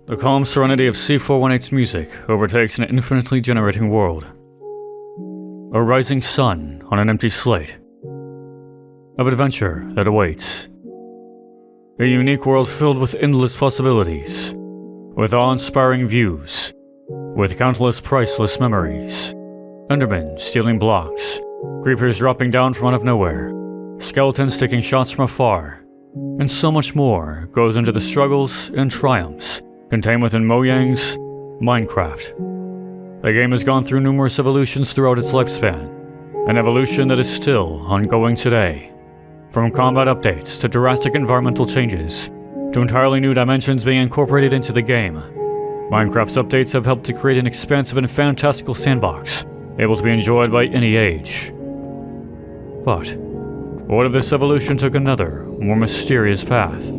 The calm serenity of C418's music overtakes an infinitely generating world. A rising sun on an empty slate. Of adventure that awaits. A unique world filled with endless possibilities. With awe-inspiring views. With countless priceless memories. Endermen stealing blocks. Creepers dropping down from out of nowhere. Skeletons taking shots from afar. And so much more goes into the struggles and triumphs contained within Mojang's Minecraft. The game has gone through numerous evolutions throughout its lifespan, an evolution that is still ongoing today. From combat updates to drastic environmental changes, to entirely new dimensions being incorporated into the game, Minecraft's updates have helped to create an expansive and fantastical sandbox, able to be enjoyed by any age. But what if this evolution took another, more mysterious path?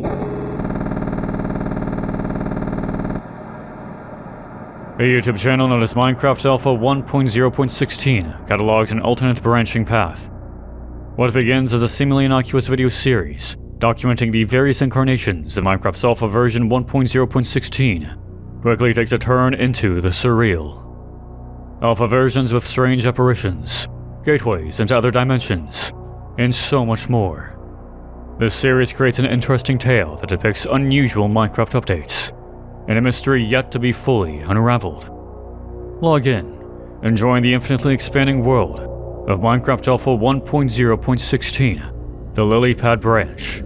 A YouTube channel known as Minecraft Alpha 1.0.16 catalogs an alternate branching path. What begins as a seemingly innocuous video series documenting the various incarnations of Minecraft's Alpha version 1.0.16 quickly takes a turn into the surreal. Alpha versions with strange apparitions, gateways into other dimensions, and so much more. This series creates an interesting tale that depicts unusual Minecraft updates, and a mystery yet to be fully unraveled. Log in, enjoying the infinitely expanding world of Minecraft Alpha 1.0.16, the Lily Pad branch.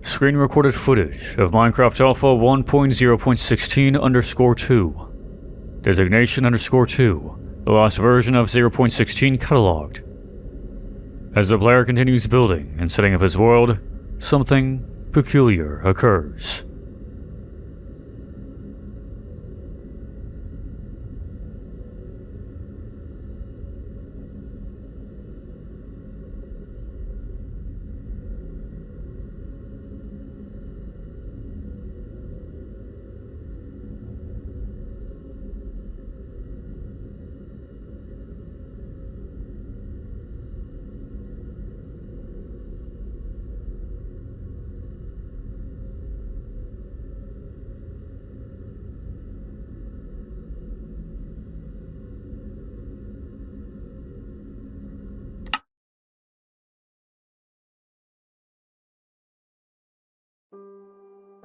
Screen recorded footage of Minecraft Alpha 1.0.16_2. Designation _2, the last version of 0.16 cataloged. As the player continues building and setting up his world, something peculiar occurs.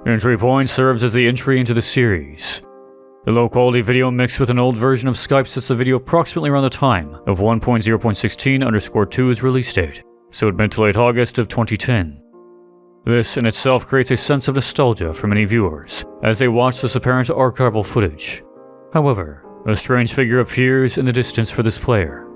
Entry Point serves as the entry into the series. The low-quality video mixed with an old version of Skype sets the video approximately around the time of 1.0.16_2's release date, so mid to late August of 2010. This in itself creates a sense of nostalgia for many viewers as they watch this apparent archival footage. However, a strange figure appears in the distance for this player.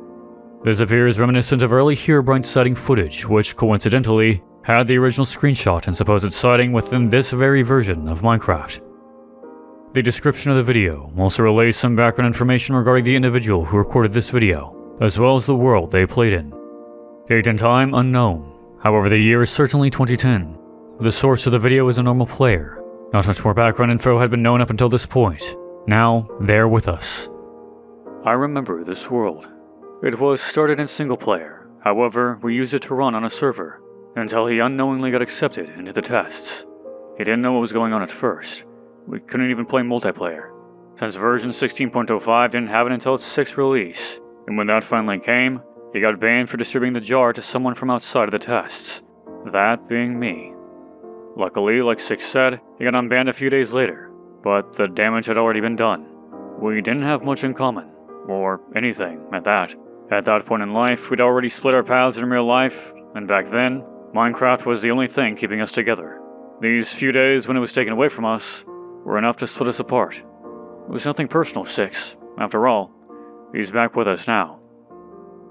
This appears reminiscent of early Herobrine sighting footage, which coincidentally had the original screenshot and supposed sighting within this very version of Minecraft. The description of the video also relays some background information regarding the individual who recorded this video, as well as the world they played in. Date and time unknown, however the year is certainly 2010. The source of the video is a normal player. Not much more background info had been known up until this point. Now, they're with us. I remember this world. It was started in single player, however, we used it to run on a server, until he unknowingly got accepted into the tests. He didn't know what was going on at first. We couldn't even play multiplayer, since version 16.05 didn't have it until its 6th release, and when that finally came, he got banned for distributing the jar to someone from outside of the tests, that being me. Luckily, like Six said, he got unbanned a few days later, but the damage had already been done. We didn't have much in common, or anything at that. At that point in life, we'd already split our paths in real life, and back then, Minecraft was the only thing keeping us together. These few days when it was taken away from us were enough to split us apart. It was nothing personal, Six. After all, he's back with us now.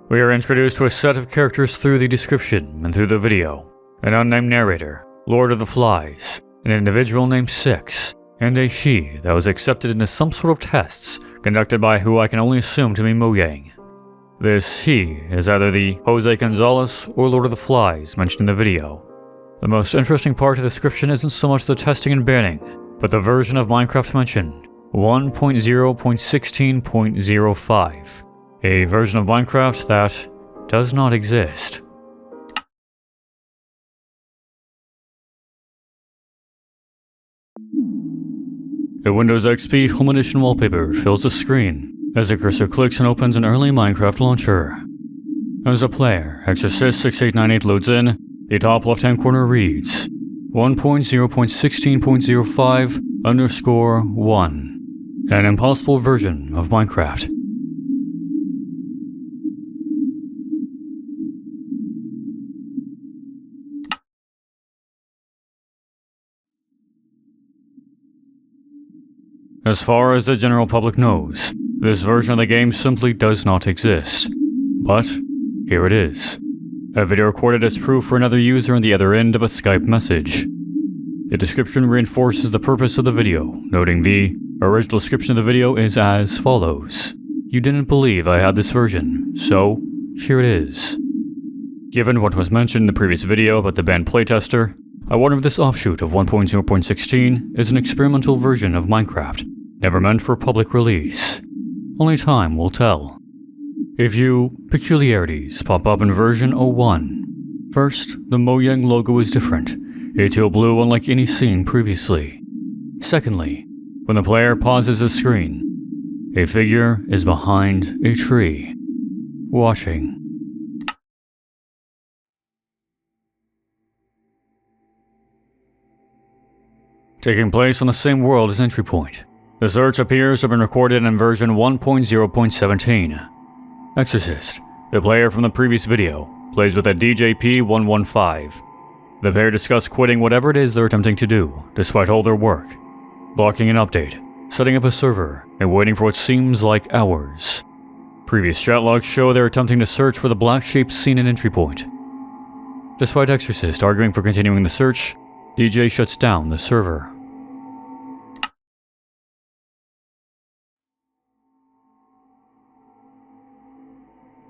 We are introduced to a set of characters through the description and through the video. An unnamed narrator, Lord of the Flies, an individual named Six, and a he that was accepted into some sort of tests conducted by who I can only assume to be Mojang. This he is either the Jose Gonzalez or Lord of the Flies mentioned in the video. The most interesting part of the description isn't so much the testing and banning, but the version of Minecraft mentioned, 1.0.16.05, a version of Minecraft that does not exist. A Windows XP Home Edition wallpaper fills the screen as the cursor clicks and opens an early Minecraft launcher. As a player, Exorcist 6898 loads in, the top left-hand corner reads 1.0.16.05_1, an impossible version of Minecraft. As far as the general public knows, this version of the game simply does not exist. But here it is. A video recorded as proof for another user on the other end of a Skype message. The description reinforces the purpose of the video, noting the original description of the video is as follows. You didn't believe I had this version, so here it is. Given what was mentioned in the previous video about the banned playtester, I wonder if this offshoot of 1.0.16 is an experimental version of Minecraft, never meant for public release. Only time will tell. A few peculiarities pop up in version 01. First, the Mojang logo is different, a teal blue unlike any seen previously. Secondly, when the player pauses the screen, a figure is behind a tree, watching. Taking place on the same world as entry point, the search appears to have been recorded in version 1.0.17. Exorcist, the player from the previous video, plays with a DJP-115. The pair discuss quitting whatever it is they're attempting to do, despite all their work, blocking an update, setting up a server, and waiting for what seems like hours. Previous chat logs show they're attempting to search for the black shape seen in entry point. Despite Exorcist arguing for continuing the search, DJ shuts down the server.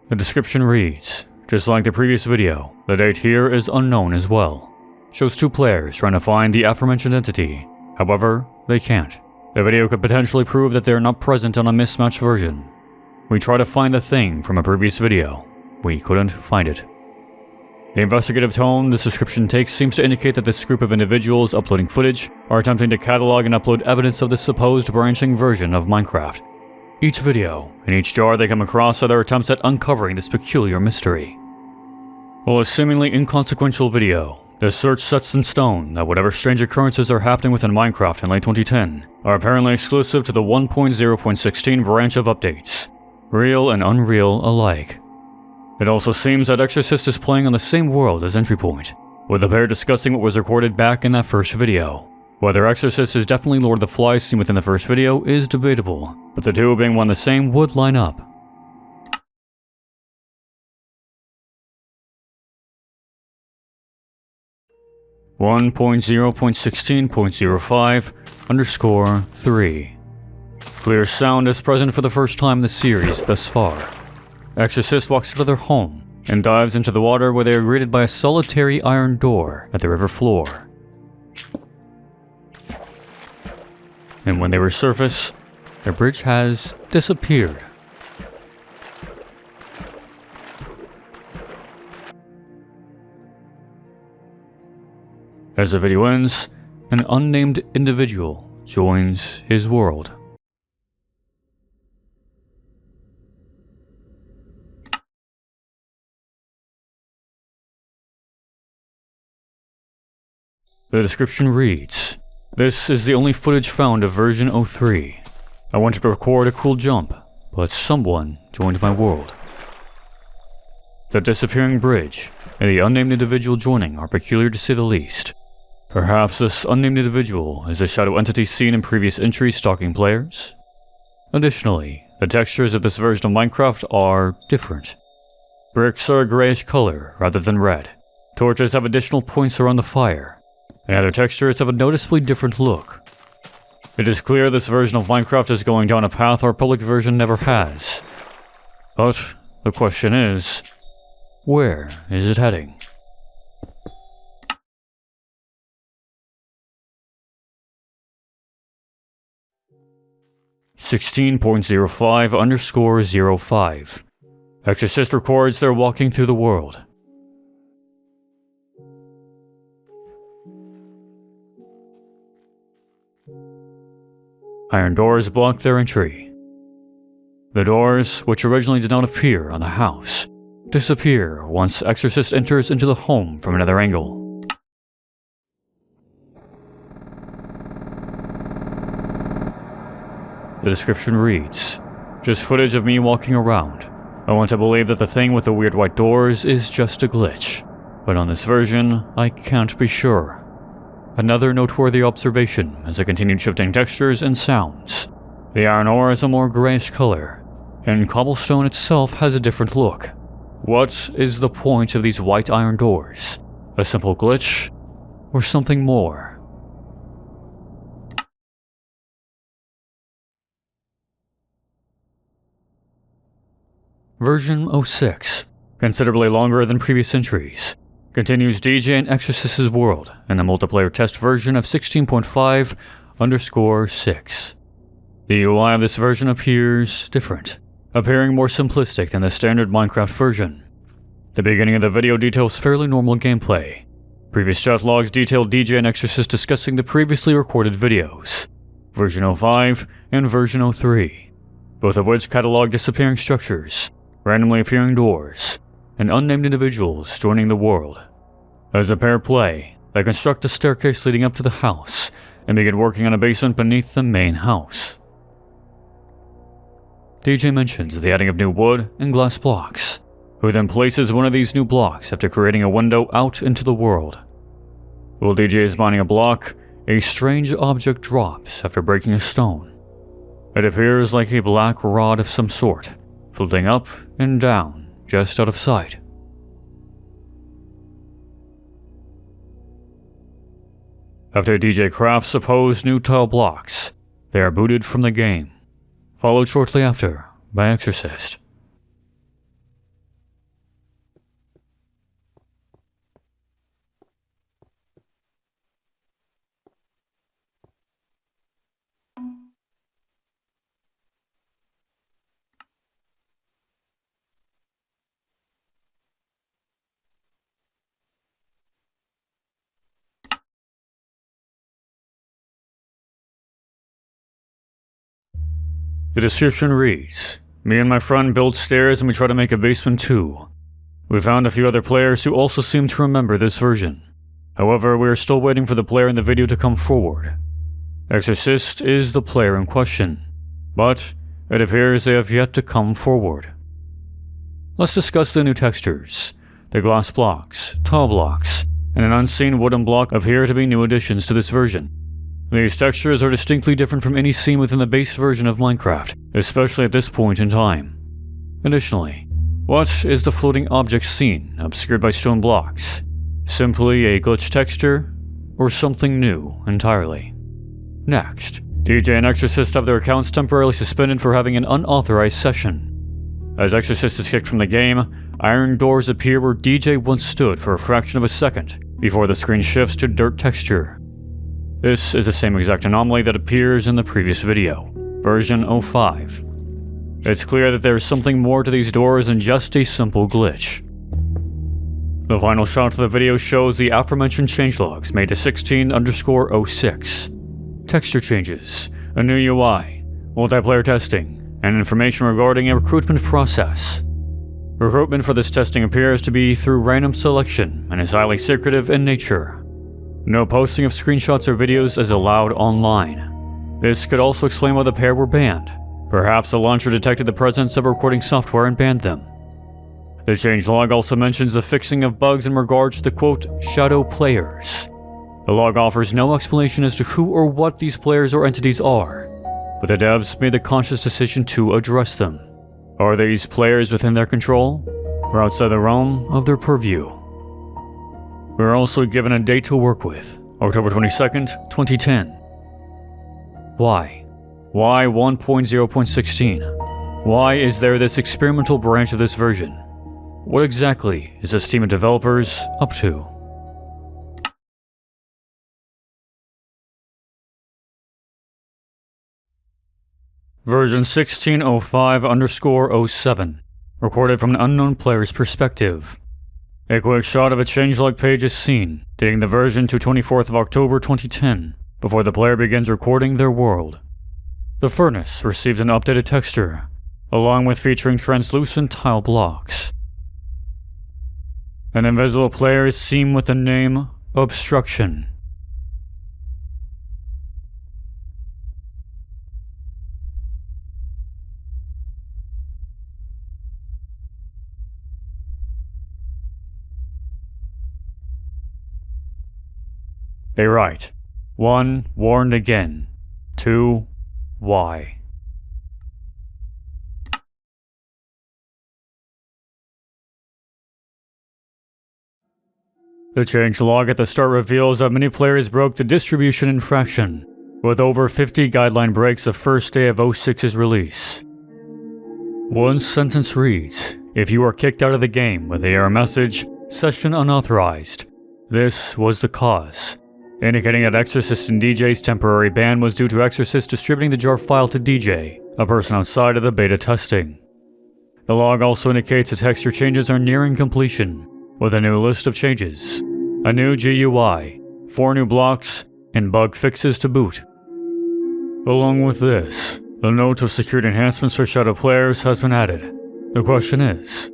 The description reads, just like the previous video, the date here is unknown as well. Shows two players trying to find the aforementioned entity, however, they can't. The video could potentially prove that they are not present on a mismatched version. We try to find the thing from a previous video. We couldn't find it. The investigative tone this description takes seems to indicate that this group of individuals uploading footage are attempting to catalog and upload evidence of this supposed branching version of Minecraft. Each video, and each jar they come across are their attempts at uncovering this peculiar mystery. While a seemingly inconsequential video, the search sets in stone that whatever strange occurrences are happening within Minecraft in late 2010 are apparently exclusive to the 1.0.16 branch of updates, real and unreal alike. It also seems that Exorcist is playing on the same world as entry point, with the pair discussing what was recorded back in that first video. Whether Exorcist is definitely Lord of the Flies seen within the first video is debatable, but the two being one the same would line up. (1.0.16.05_3). Clear sound is present for the first time in the series thus far. Exorcist walks out of their home and dives into the water where they are greeted by a solitary iron door at the river floor. And when they resurface, their bridge has disappeared. As the video ends, an unnamed individual joins his world. The description reads, "This is the only footage found of version 03. I wanted to record a cool jump, but someone joined my world." The disappearing bridge and the unnamed individual joining are peculiar to say the least. Perhaps this unnamed individual is a shadow entity seen in previous entries stalking players? Additionally, the textures of this version of Minecraft are different. Bricks are a grayish color rather than red. Torches have additional points around the fire, and other textures have a noticeably different look. It is clear this version of Minecraft is going down a path our public version never has. But the question is, where is it heading? (16.05_05). Exorcist records they're walking through the world. Iron doors block their entry. The doors, which originally did not appear on the house, disappear once Exorcist enters into the home from another angle. The description reads, "Just footage of me walking around. I want to believe that the thing with the weird white doors is just a glitch, but on this version, I can't be sure." Another noteworthy observation is the continued shifting textures and sounds. The iron ore is a more grayish color, and cobblestone itself has a different look. What is the point of these white iron doors? A simple glitch, or something more? Version 06, considerably longer than previous entries, continues DJ and Exorcist's world in the multiplayer test version of 16.5_6. The UI of this version appears different, appearing more simplistic than the standard Minecraft version. The beginning of the video details fairly normal gameplay. Previous chat logs detail DJ and Exorcist discussing the previously recorded videos, version 05 and version 03, both of which catalog disappearing structures, randomly appearing doors, and unnamed individuals joining the world. As the pair play, they construct a staircase leading up to the house and begin working on a basement beneath the main house. DJ mentions the adding of new wood and glass blocks, who then places one of these new blocks after creating a window out into the world. While DJ is mining a block, a strange object drops after breaking a stone. It appears like a black rod of some sort, floating up and down just out of sight. After DJ crafts supposed new tile blocks, they are booted from the game, followed shortly after by Exorcist. The description reads, "Me and my friend built stairs and we tried to make a basement too. We found a few other players who also seem to remember this version. However, we are still waiting for the player in the video to come forward. Exorcist is the player in question, but it appears they have yet to come forward." Let's discuss the new textures. The glass blocks, tile blocks, and an unseen wooden block appear to be new additions to this version. These textures are distinctly different from any seen within the base version of Minecraft, especially at this point in time. Additionally, what is the floating object seen, obscured by stone blocks? Simply a glitch texture, or something new entirely? Next, DJ and Exorcist have their accounts temporarily suspended for having an unauthorized session. As Exorcist is kicked from the game, iron doors appear where DJ once stood for a fraction of a second before the screen shifts to dirt texture. This is the same exact anomaly that appears in the previous video, version 05. It's clear that there is something more to these doors than just a simple glitch. The final shot of the video shows the aforementioned changelogs made to 16_06. Texture changes, a new UI, multiplayer testing, and information regarding a recruitment process. Recruitment for this testing appears to be through random selection and is highly secretive in nature. No posting of screenshots or videos is allowed online. This could also explain why the pair were banned. Perhaps the launcher detected the presence of recording software and banned them. The changelog also mentions the fixing of bugs in regards to the quote, shadow players. The log offers no explanation as to who or what these players or entities are, but the devs made the conscious decision to address them. Are these players within their control, or outside the realm of their purview? We're also given a date to work with, October 22nd, 2010. Why? Why 1.0.16? Why is there this experimental branch of this version? What exactly is this team of developers up to? Version 16.05_07, recorded from an unknown player's perspective. A quick shot of a changelog page is seen, dating the version to 24th of October 2010, before the player begins recording their world. The furnace received an updated texture, along with featuring translucent tile blocks. An invisible player is seen with the name Obstruction. They write, 1. Warned again. 2. Why? The change log at the start reveals that many players broke the distribution infraction, with over 50 guideline breaks the first day of 06's release. One sentence reads, if you are kicked out of the game with the error message, session unauthorized, this was the cause, indicating that Exorcist and DJ's temporary ban was due to Exorcist distributing the jar file to DJ, a person outside of the beta testing. The log also indicates the texture changes are nearing completion, with a new list of changes, a new GUI, 4 new blocks, and bug fixes to boot. Along with this, the note of security enhancements for Shadow players has been added. The question is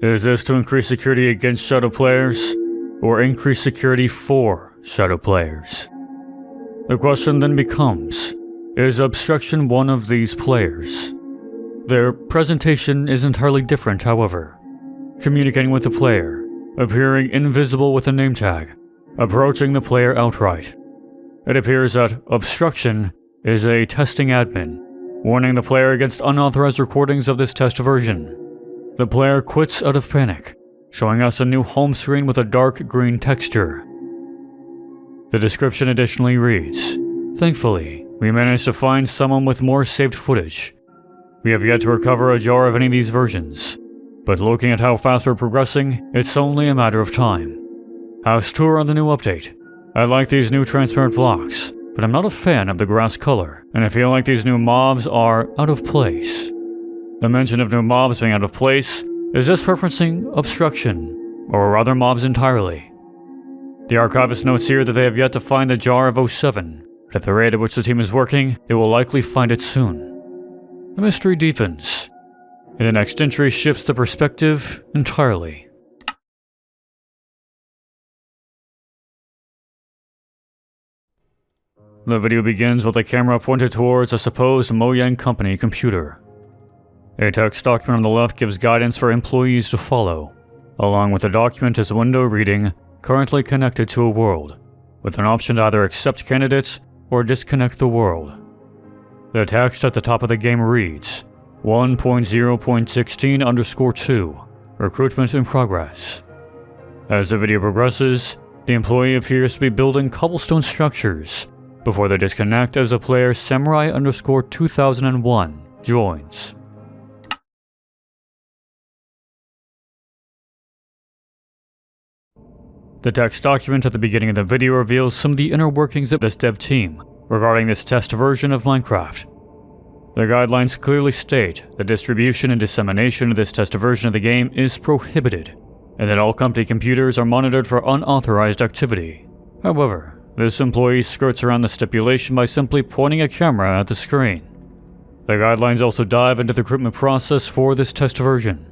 this to increase security against Shadow players, or increase security for Shadow players? The question then becomes, is Obstruction one of these players? Their presentation is entirely different, however. Communicating with the player, appearing invisible with a name tag, approaching the player outright. It appears that Obstruction is a testing admin, warning the player against unauthorized recordings of this test version. The player quits out of panic, showing us a new home screen with a dark green texture. The description additionally reads, thankfully, we managed to find someone with more saved footage. We have yet to recover a jar of any of these versions, but looking at how fast we're progressing, it's only a matter of time. House tour on the new update. I like these new transparent blocks, but I'm not a fan of the grass color, and I feel like these new mobs are out of place. The mention of new mobs being out of place, is this referencing Obstruction, or other mobs entirely? The archivist notes here that they have yet to find the jar of 07, but at the rate at which the team is working, they will likely find it soon. The mystery deepens, and the next entry shifts the perspective entirely. The video begins with a camera pointed towards a supposed Mojang Company computer. A text document on the left gives guidance for employees to follow. Along with the document is a window reading, currently connected to a world, with an option to either accept candidates or disconnect the world. The text at the top of the game reads, 1.0.16_2, recruitment in progress. As the video progresses, the employee appears to be building cobblestone structures before they disconnect as the player Samurai_2001 joins. The text document at the beginning of the video reveals some of the inner workings of this dev team regarding this test version of Minecraft. The guidelines clearly state that distribution and dissemination of this test version of the game is prohibited, and that all company computers are monitored for unauthorized activity. However, this employee skirts around the stipulation by simply pointing a camera at the screen. The guidelines also dive into the recruitment process for this test version.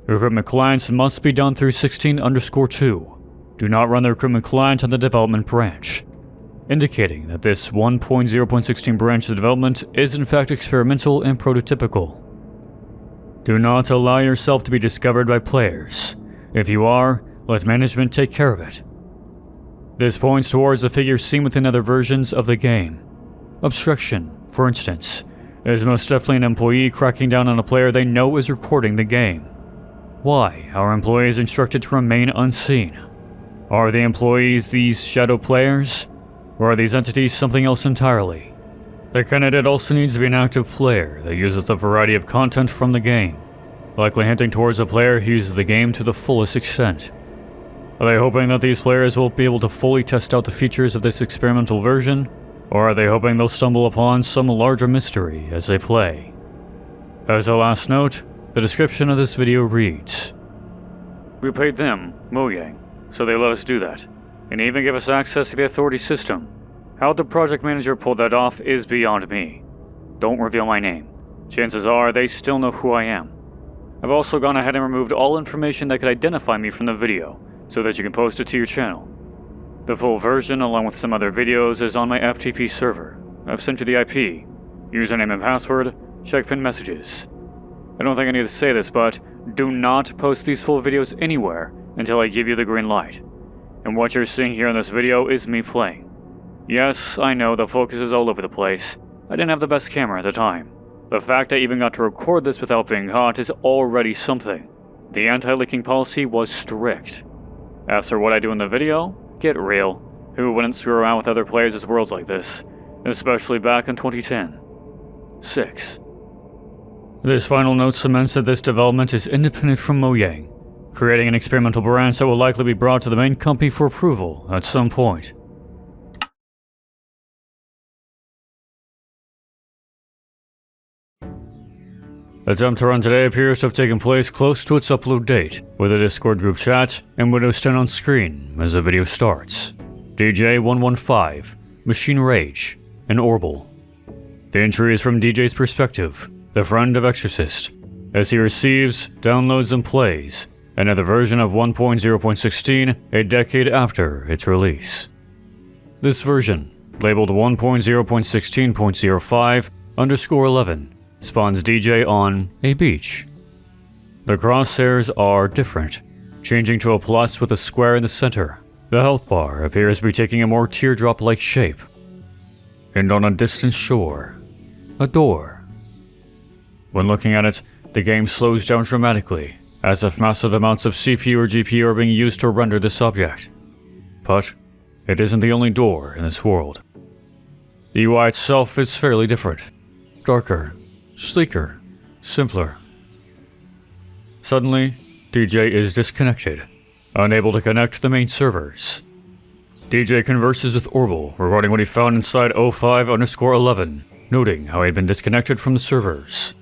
Recruitment clients must be done through 16_2. Do not run the recruitment client on the development branch, indicating that this 1.0.16 branch of development is in fact experimental and prototypical. Do not allow yourself to be discovered by players. If you are, let management take care of it. This points towards the figures seen within other versions of the game. Obstruction, for instance, is most definitely an employee cracking down on a player they know is recording the game. Why are employees instructed to remain unseen? Are the employees these shadow players? Or are these entities something else entirely? The candidate also needs to be an active player that uses a variety of content from the game, likely hinting towards a player who uses the game to the fullest extent. Are they hoping that these players will be able to fully test out the features of this experimental version, or are they hoping they'll stumble upon some larger mystery as they play? As a last note, the description of this video reads, "We paid them, Mojang, so they let us do that, and even give us access to the authority system. How the project manager pulled that off is beyond me. don't reveal my name. Chances are they still know who I am. I've also gone ahead and removed all information that could identify me from the video, so that you can post it to your channel. The full version, along with some other videos, is on my FTP server. I've sent you the IP, username and password, check pinned messages. I don't think I need to say this, but do not post these full videos anywhere until I give you the green light. And what you're seeing here in this video is me playing. Yes, I know the focus is all over the place. I didn't have the best camera at the time. The fact I even got to record this without being caught is already something. The anti-leaking policy was strict. As for what I do in the video, get real. Who wouldn't screw around with other players' worlds like this? Especially back in 2010. 6. This final note cements that this development is independent from Mojang, creating an experimental branch that will likely be brought to the main company for approval at some point. Attempt to run today appears to have taken place close to its upload date, with a Discord group chat and Windows 10 on screen as the video starts. DJ115, Machine Rage, and Orbital. The entry is from DJ's perspective, the friend of Exorcist, as he receives, downloads, and plays another version of 1.0.16 a decade after its release. This version, labeled 1.0.16.05_11, spawns DJ on a beach. The crosshairs are different, changing to a plus with a square in the center. The health bar appears to be taking a more teardrop-like shape. And on a distant shore, a door. When looking at it, the game slows down dramatically, as if massive amounts of CPU or GPU are being used to render this object. But it isn't the only door in this world. The UI itself is fairly different. Darker, sleeker, simpler. Suddenly, DJ is disconnected, unable to connect to the main servers. DJ converses with Orbital regarding what he found inside 05_11, noting how he had been disconnected from the servers.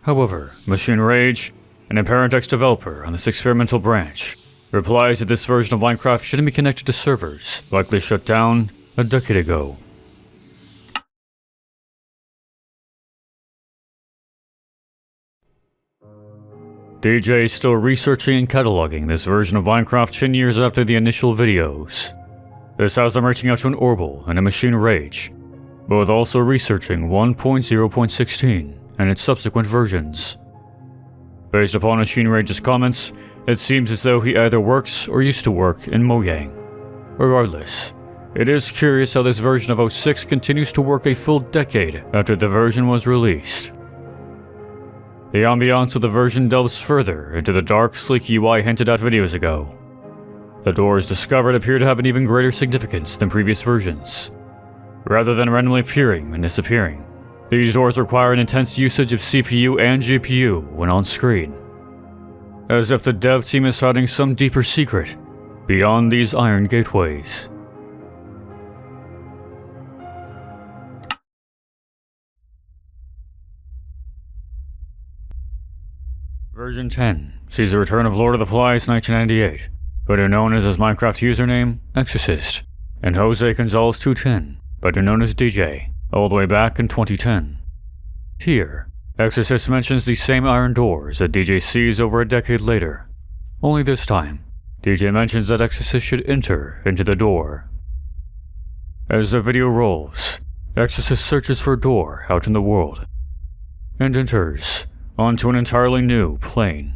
However, Machine Rage, an apparent ex-developer on this experimental branch, replies that this version of Minecraft shouldn't be connected to servers, likely shut down a decade ago. DJ is still researching and cataloging this version of Minecraft 10 years after the initial videos. This has him reaching out to an Orbital and a Machine Rage, both also researching 1.0.16 and its subsequent versions. Based upon Machine Rage's comments, it seems as though he either works or used to work in Mojang. Regardless, it is curious how this version of 06 continues to work a full decade after the version was released. The ambiance of the version delves further into the dark, sleek UI hinted at videos ago. The doors discovered appear to have an even greater significance than previous versions. Rather than randomly appearing and disappearing, these doors require an intense usage of CPU and GPU when on screen. As if the dev team is hiding some deeper secret beyond these iron gateways. Version 10 sees the return of Lord of the Flies 1998, better known as his Minecraft username, Exorcist, and Jose Gonzalez 210, better known as DJ, all the way back in 2010. Here, Exorcist mentions the same iron doors that DJ sees over a decade later. Only this time, DJ mentions that Exorcist should enter into the door. As the video rolls, Exorcist searches for a door out in the world, and enters onto an entirely new plane.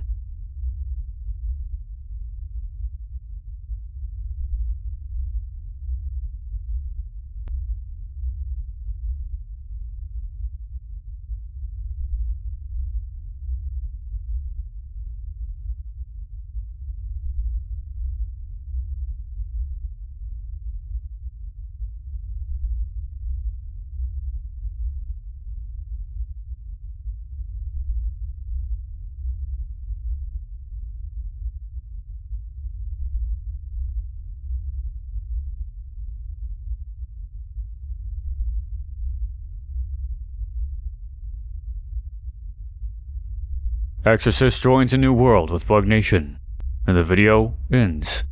Exorcist joins a new world with Bug Nation, and the video ends.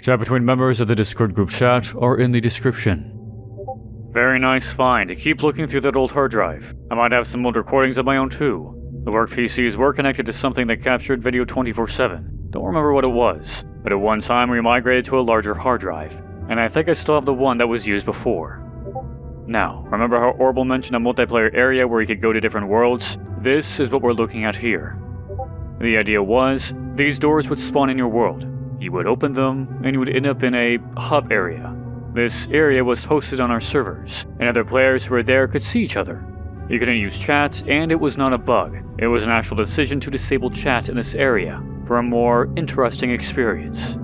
Chat between members of the Discord group chat are in the description. Very nice find. Keep looking through that old hard drive. I might have some old recordings of my own too. The work PCs were connected to something that captured video 24/7. Don't remember what it was, but at one time we migrated to a larger hard drive, and I think I still have the one that was used before. Now, remember how Orbital mentioned a multiplayer area where you could go to different worlds? This is what we're looking at here. The idea was, these doors would spawn in your world. You would open them, and you would end up in a hub area. This area was hosted on our servers, and other players who were there could see each other. You couldn't use chat, and it was not a bug. It was an actual decision to disable chat in this area for a more interesting experience.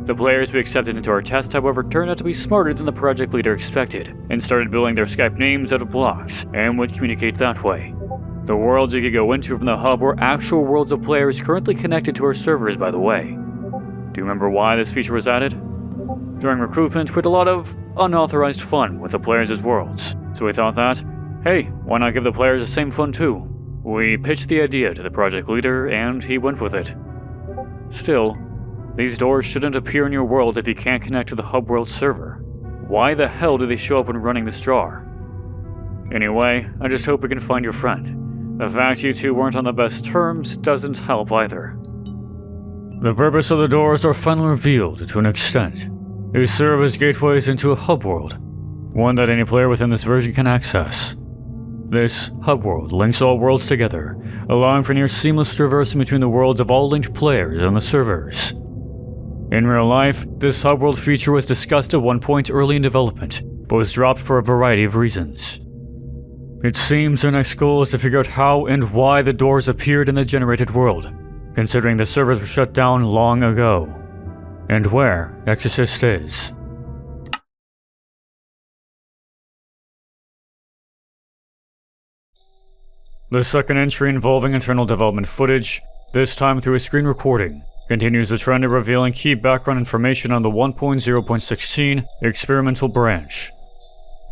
The players we accepted into our test, however, turned out to be smarter than the project leader expected, and started building their Skype names out of blocks, and would communicate that way. The worlds you could go into from the hub were actual worlds of players currently connected to our servers, by the way. Do you remember why this feature was added? During recruitment, we had a lot of unauthorized fun with the players' worlds, so we thought that, hey, why not give the players the same fun too? We pitched the idea to the project leader, and he went with it. Still, these doors shouldn't appear in your world if you can't connect to the hub world server. Why the hell do they show up when running this jar? Anyway, I just hope we can find your friend. The fact you two weren't on the best terms doesn't help either. The purpose of the doors are finally revealed to an extent. They serve as gateways into a hub world, one that any player within this version can access. This hub world links all worlds together, allowing for near seamless traversing between the worlds of all linked players on the servers. In real life, this hub world feature was discussed at one point early in development, but was dropped for a variety of reasons. It seems our next goal is to figure out how and why the doors appeared in the generated world, considering the servers were shut down long ago, and where Exorcist is. The second entry involving internal development footage, this time through a screen recording, continues the trend of revealing key background information on the 1.0.16 experimental branch.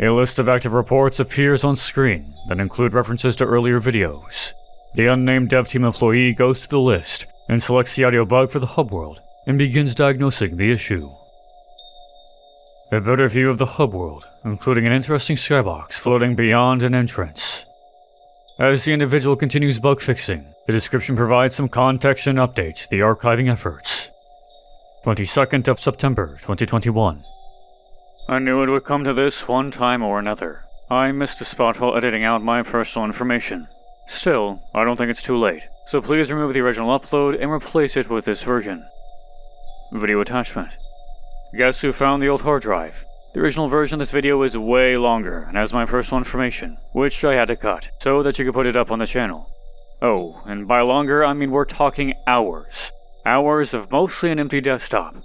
A list of active reports appears on screen that include references to earlier videos. The unnamed dev team employee goes to the list and selects the audio bug for the hub world and begins diagnosing the issue. A better view of the hub world, including an interesting skybox floating beyond an entrance. As the individual continues bug fixing, the description provides some context and updates the archiving efforts. 22nd of September 2021. I knew it would come to this one time or another. I missed a spot while editing out my personal information. Still, I don't think it's too late, so please remove the original upload and replace it with this version. Video attachment. Guess who found the old hard drive? The original version of this video is way longer and has my personal information, which I had to cut, so that you could put it up on the channel. Oh, and by longer, I mean we're talking hours. Hours of mostly an empty desktop.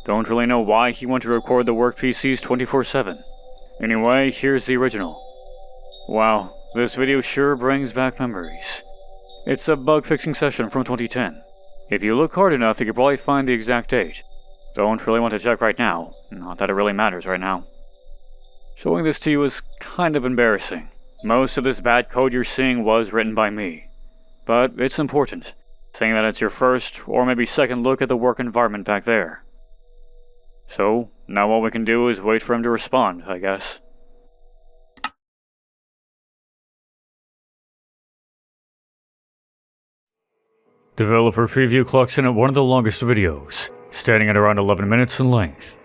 Don't really know why he wanted to record the work PCs 24/7. Anyway, here's the original. Wow, this video sure brings back memories. It's a bug-fixing session from 2010. If you look hard enough, you could probably find the exact date. Don't really want to check right now, not that it really matters right now. Showing this to you is kind of embarrassing. Most of this bad code you're seeing was written by me. But it's important, saying that it's your first or maybe second look at the work environment back there. So, now all we can do is wait for him to respond, I guess. Developer preview clocks in at one of the longest videos, standing at around 11 minutes in length.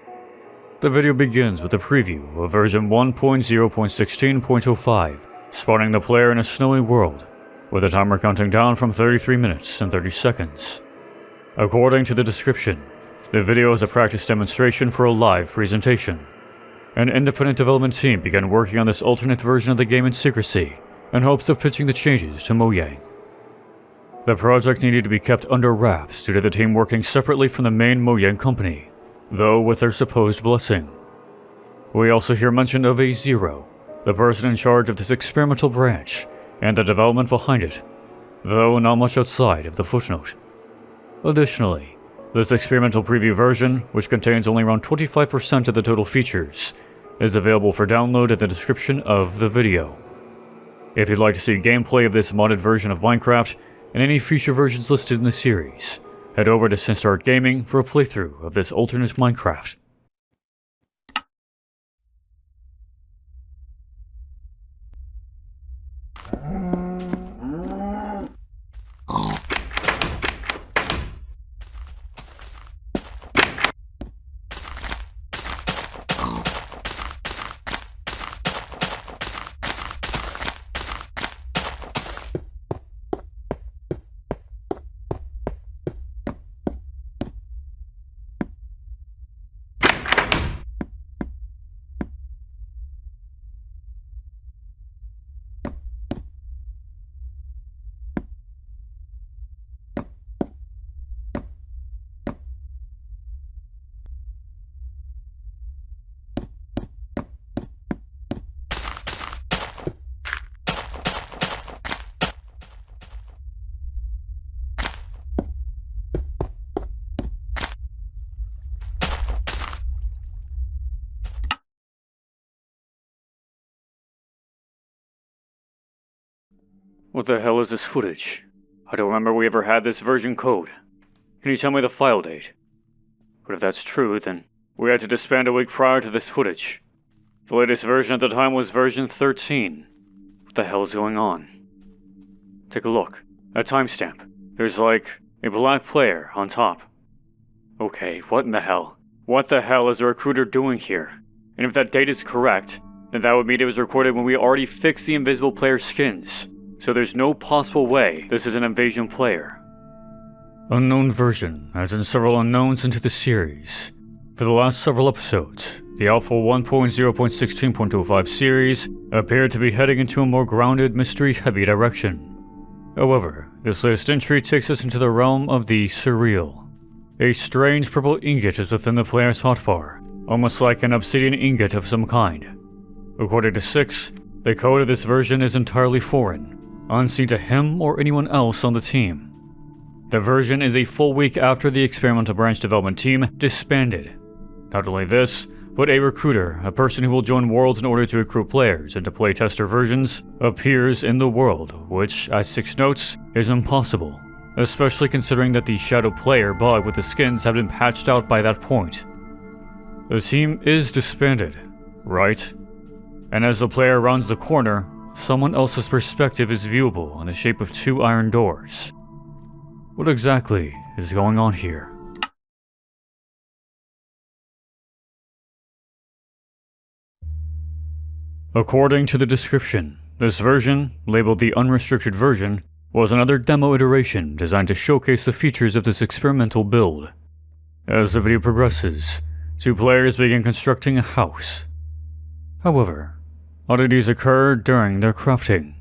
The video begins with a preview of version 1.0.16.05, spawning the player in a snowy world, with a timer counting down from 33 minutes and 30 seconds. According to the description, the video is a practice demonstration for a live presentation. An independent development team began working on this alternate version of the game in secrecy, in hopes of pitching the changes to Mojang. The project needed to be kept under wraps due to the team working separately from the main Mojang company, though with their supposed blessing. We also hear mention of a Zero, the person in charge of this experimental branch, and the development behind it, though not much outside of the footnote. Additionally, this experimental preview version, which contains only around 25% of the total features, is available for download in the description of the video. If you'd like to see gameplay of this modded version of Minecraft, and any future versions listed in the series, head over to SinisterHeart Gaming for a playthrough of this alternate Minecraft. What the hell is this footage? I don't remember we ever had this version code. Can you tell me the file date? But if that's true, then we had to disband a week prior to this footage. The latest version at the time was version 13. What the hell is going on? Take a look. That timestamp. There's like a black player on top. Okay, what in the hell? What the hell is the recruiter doing here? And if that date is correct, then that would mean it was recorded when we already fixed the invisible player skins. So there's no possible way this is an invasion player. Unknown version adds in several unknowns into the series. For the last several episodes, the Alpha 1.0.16.05 series appeared to be heading into a more grounded, mystery-heavy direction. However, this latest entry takes us into the realm of the surreal. A strange purple ingot is within the player's hotbar, almost like an obsidian ingot of some kind. According to 6, the code of this version is entirely foreign, unseen to him or anyone else on the team. The version is a full week after the experimental branch development team disbanded. Not only this, but a recruiter, a person who will join worlds in order to recruit players into playtester versions, appears in the world, which, as 6 notes, is impossible, especially considering that the shadow player bug with the skins have been patched out by that point. The team is disbanded, right? And as the player rounds the corner, someone else's perspective is viewable in the shape of 2 iron doors. What exactly is going on here? According to the description, this version, labeled the unrestricted version, was another demo iteration designed to showcase the features of this experimental build. As the video progresses, 2 players begin constructing a house. However, oddities occur during their crafting.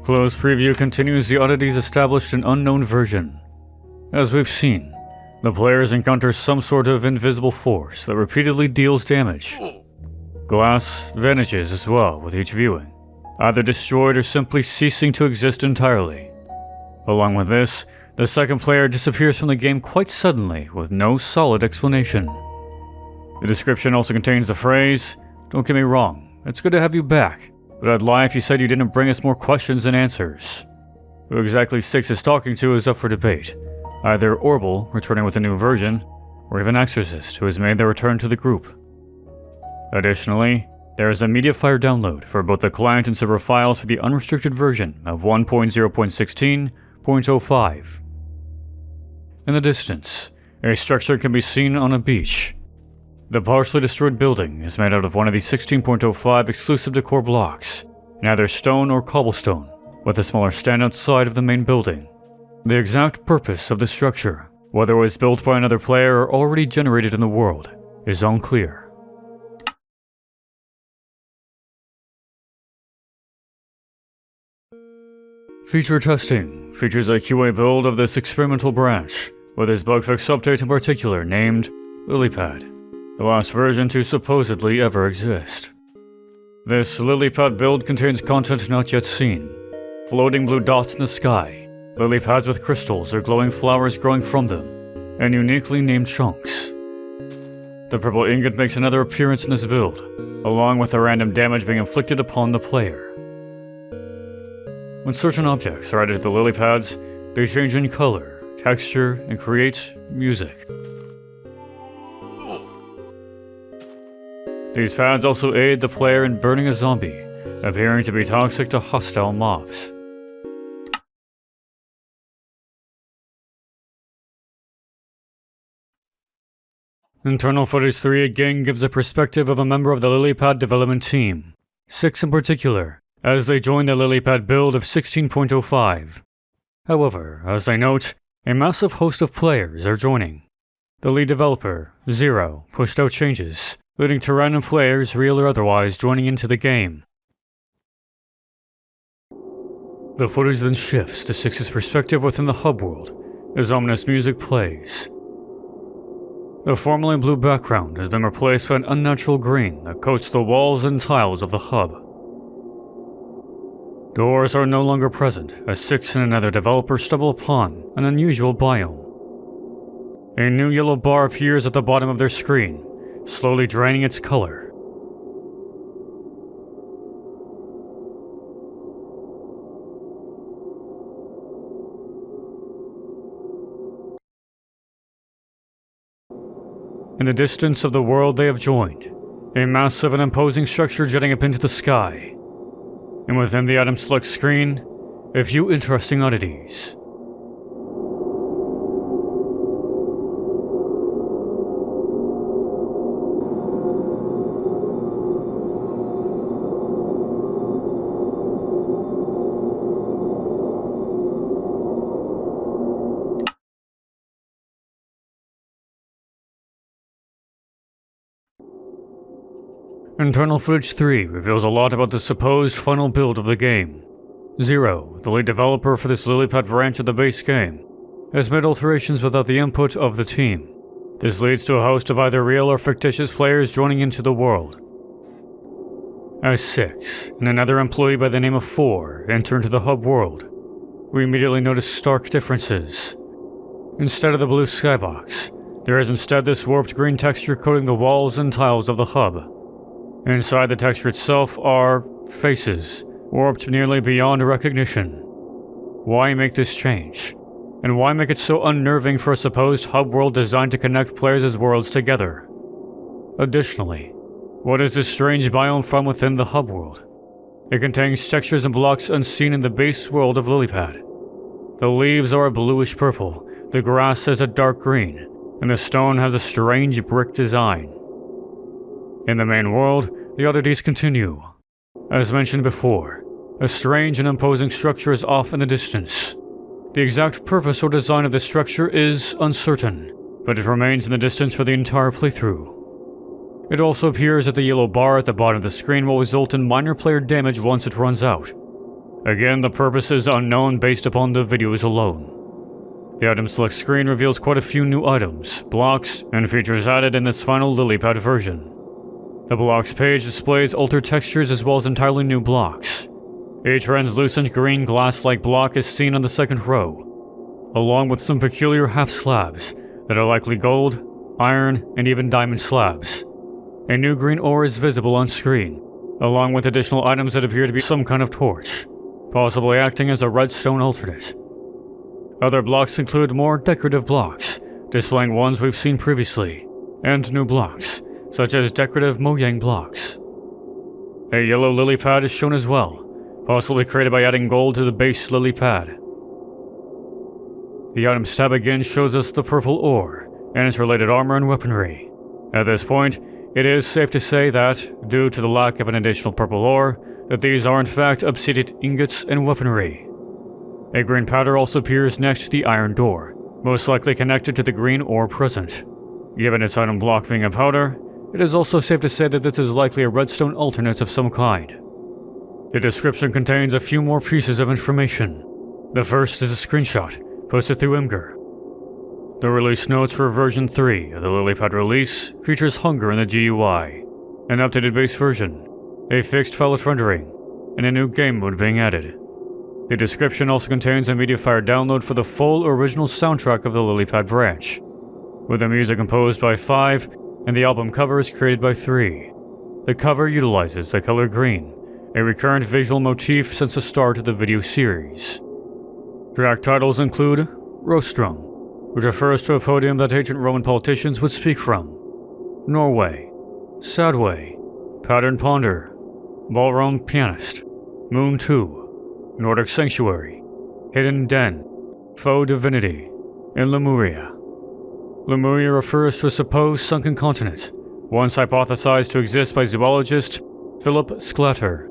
Closed preview continues the oddities established in unknown version. As we've seen, the players encounter some sort of invisible force that repeatedly deals damage. Glass vanishes as well with each viewing, either destroyed or simply ceasing to exist entirely. Along with this, the second player disappears from the game quite suddenly with no solid explanation. The description also contains the phrase, "Don't get me wrong, it's good to have you back, but I'd lie if you said you didn't bring us more questions than answers." Who exactly 6 is talking to is up for debate. Either Orbital, returning with a new version, or even Exorcist, who has made their return to the group. Additionally, there is a MediaFire download for both the client and server files for the unrestricted version of 1.0.16.05. In the distance, a structure can be seen on a beach. The partially destroyed building is made out of one of the 16.05 exclusive decor blocks, neither stone or cobblestone, with a smaller stand outside of the main building. The exact purpose of the structure, whether it was built by another player or already generated in the world, is unclear. Feature testing features a QA build of this experimental branch, with this bug fix update in particular named Lilypad, the last version to supposedly ever exist. This Lilypad build contains content not yet seen: floating blue dots in the sky, lily pads with crystals or glowing flowers growing from them, and uniquely named chunks. The purple ingot makes another appearance in this build, along with the random damage being inflicted upon the player. When certain objects are added to the lily pads, they change in color, texture, and create music. These pads also aid the player in burning a zombie, appearing to be toxic to hostile mobs. Internal Footage 3 again gives a perspective of a member of the Lilypad development team, 6 in particular, as they join the Lilypad build of 16.05. However, as they note, a massive host of players are joining. The lead developer, Zero, pushed out changes, leading to random players, real or otherwise, joining into the game. The footage then shifts to 6's perspective within the hub world, as ominous music plays. The formerly blue background has been replaced by an unnatural green that coats the walls and tiles of the hub. Doors are no longer present, as 6 and another developer stumble upon an unusual biome. A new yellow bar appears at the bottom of their screen, slowly draining its color. In the distance of the world they have joined, a massive and imposing structure jetting up into the sky. And within the item select screen, a few interesting oddities. Internal Footage 3 reveals a lot about the supposed final build of the game. Zero, the lead developer for this Lilypad branch of the base game, has made alterations without the input of the team. This leads to a host of either real or fictitious players joining into the world. As 6 and another employee by the name of 4 enter into the hub world, we immediately notice stark differences. Instead of the blue skybox, there is instead this warped green texture coating the walls and tiles of the hub. Inside the texture itself are faces, warped nearly beyond recognition. Why make this change? And why make it so unnerving for a supposed hub world designed to connect players' worlds together? Additionally, what is this strange biome from within the hub world? It contains textures and blocks unseen in the base world of Lilypad. The leaves are a bluish purple, the grass is a dark green, and the stone has a strange brick design. In the main world, the oddities continue. As mentioned before, a strange and imposing structure is off in the distance. The exact purpose or design of this structure is uncertain, but it remains in the distance for the entire playthrough. It also appears that the yellow bar at the bottom of the screen will result in minor player damage once it runs out. Again, the purpose is unknown based upon the videos alone. The item select screen reveals quite a few new items, blocks, and features added in this final Lilypad version. The blocks page displays altered textures as well as entirely new blocks. A translucent green glass-like block is seen on the second row, along with some peculiar half-slabs that are likely gold, iron, and even diamond slabs. A new green ore is visible on screen, along with additional items that appear to be some kind of torch, possibly acting as a redstone alternate. Other blocks include more decorative blocks, displaying ones we've seen previously, and new blocks, such as decorative mojang blocks. A yellow lily pad is shown as well, possibly created by adding gold to the base lily pad. The items tab again shows us the purple ore and its related armor and weaponry. At this point, it is safe to say that, due to the lack of an additional purple ore, that these are in fact obsidian ingots and weaponry. A green powder also appears next to the iron door, most likely connected to the green ore present. Given its item block being a powder, it is also safe to say that this is likely a redstone alternate of some kind. The description contains a few more pieces of information. The first is a screenshot, posted through Imgur. The release notes for version 3 of the Lilypad release features Hunger in the GUI, an updated base version, a fixed palette rendering, and a new game mode being added. The description also contains a MediaFire download for the full original soundtrack of the Lilypad branch, with the music composed by 5 and the album cover is created by 3. The cover utilizes the color green, a recurrent visual motif since the start of the video series. Track titles include Rostrum, which refers to a podium that ancient Roman politicians would speak from, Norway, Sadway, Pattern Ponder, Ballroom Pianist, Moon 2, Nordic Sanctuary, Hidden Den, Faux Divinity, and Lemuria. Lemuria refers to a supposed sunken continent, once hypothesized to exist by zoologist Philip Sclater.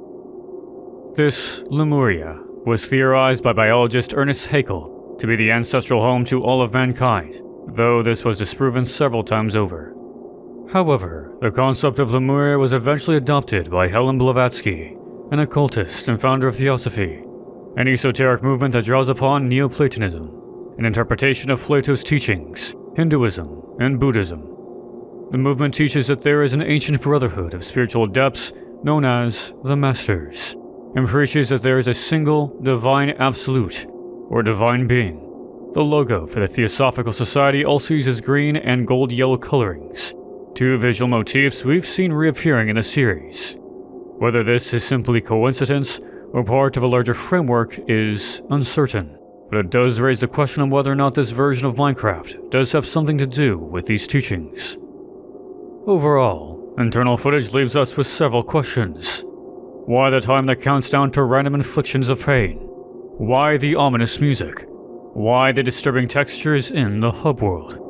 This Lemuria was theorized by biologist Ernest Haeckel to be the ancestral home to all of mankind, though this was disproven several times over. However, the concept of Lemuria was eventually adopted by Helen Blavatsky, an occultist and founder of Theosophy, an esoteric movement that draws upon Neoplatonism, an interpretation of Plato's teachings, Hinduism, and Buddhism. The movement teaches that there is an ancient brotherhood of spiritual adepts known as the Masters, and preaches that there is a single divine absolute, or divine being. The logo for the Theosophical Society also uses green and gold-yellow colorings, two visual motifs we've seen reappearing in the series. Whether this is simply coincidence or part of a larger framework is uncertain, but it does raise the question of whether or not this version of Minecraft does have something to do with these teachings. Overall, internal footage leaves us with several questions. Why the time that counts down to random inflictions of pain? Why the ominous music? Why the disturbing textures in the hub world?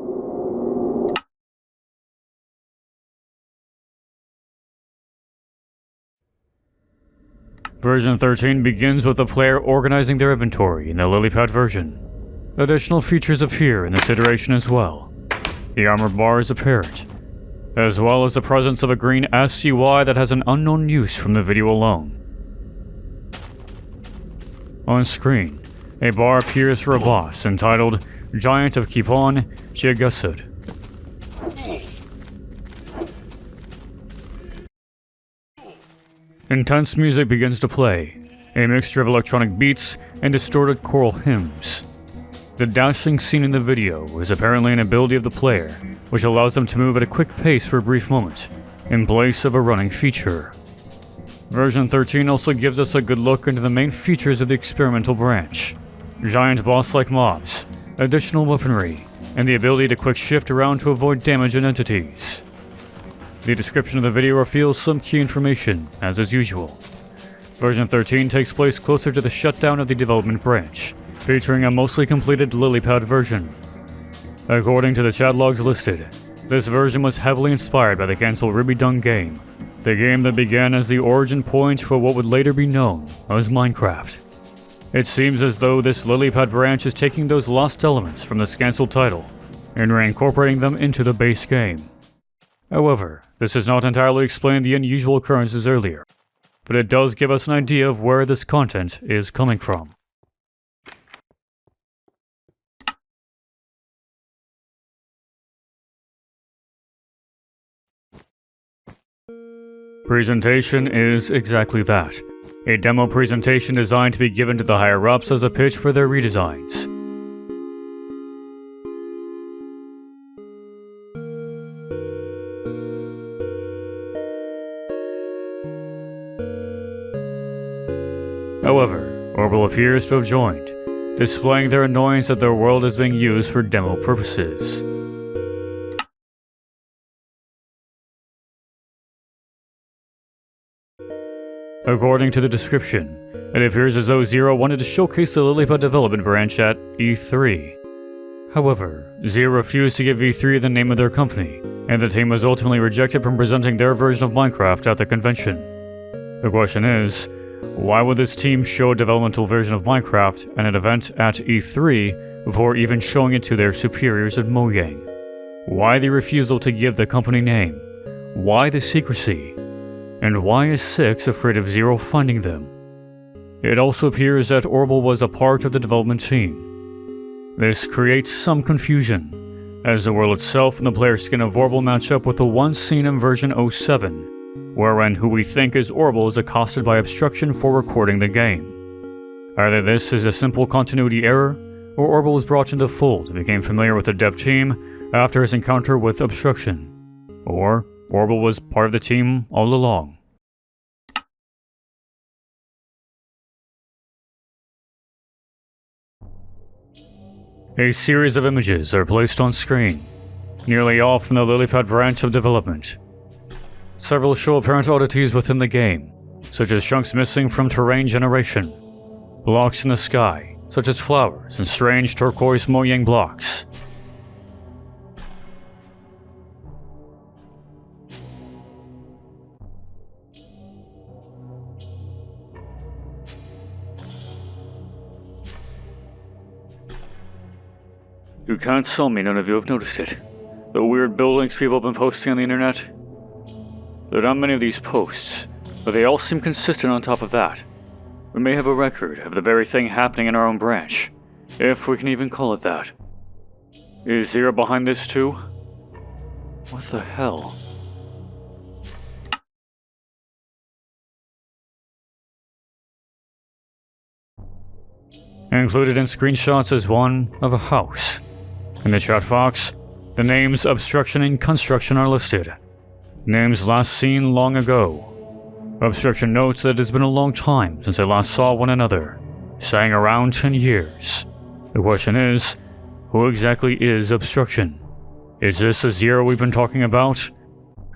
Version 13 begins with the player organizing their inventory in the Lilypad version. Additional features appear in this iteration as well. The armor bar is apparent, as well as the presence of a green SUI that has an unknown use from the video alone. On screen, a bar appears for a boss entitled Giant of Kipon Chiagasud. Intense music begins to play, a mixture of electronic beats and distorted choral hymns. The dashing scene in the video is apparently an ability of the player, which allows them to move at a quick pace for a brief moment, in place of a running feature. Version 13 also gives us a good look into the main features of the experimental branch: giant boss-like mobs, additional weaponry, and the ability to quick shift around to avoid damage and entities. The description of the video reveals some key information, as is usual. Version 13 takes place closer to the shutdown of the development branch, featuring a mostly completed Lilypad version. According to the chat logs listed, this version was heavily inspired by the cancelled Ruby Dung game, the game that began as the origin point for what would later be known as Minecraft. It seems as though this Lilypad branch is taking those lost elements from this cancelled title and reincorporating them into the base game. However, this does not entirely explain the unusual occurrences earlier, but it does give us an idea of where this content is coming from. Presentation is exactly that, a demo presentation designed to be given to the higher-ups as a pitch for their redesigns. However, Orbital appears to have joined, displaying their annoyance that their world is being used for demo purposes. According to the description, it appears as though Zero wanted to showcase the Lilypad development branch at E3. However, Zero refused to give E3 the name of their company, and the team was ultimately rejected from presenting their version of Minecraft at the convention. The question is, why would this team show a developmental version of Minecraft at an event at E3 before even showing it to their superiors at Mojang? Why the refusal to give the company name? Why the secrecy? And why is Six afraid of Zero finding them? It also appears that Orbital was a part of the development team. This creates some confusion, as the world itself and the player skin of Orbital match up with the one seen in version 07, wherein who we think is Orbital is accosted by Obstruction for recording the game. Either this is a simple continuity error, or Orbital was brought into the fold and became familiar with the dev team after his encounter with Obstruction, or Orbital was part of the team all along. A series of images are placed on screen, nearly all from the Lilypad branch of development. Several show apparent oddities within the game, such as chunks missing from terrain generation, blocks in the sky, such as flowers and strange turquoise Mojang blocks. You can't tell me none of you have noticed it. The weird buildings people have been posting on the internet. There are not many of these posts, but they all seem consistent on top of that. We may have a record of the very thing happening in our own branch, if we can even call it that. Is Zero behind this too? What the hell? Included in screenshots is one of a house. In the chat box, the names Obstruction and Construction are listed. Names last seen long ago. Obstruction notes that it has been a long time since they last saw one another, saying around 10 years. The question is, who exactly is Obstruction? Is this the Zero we've been talking about?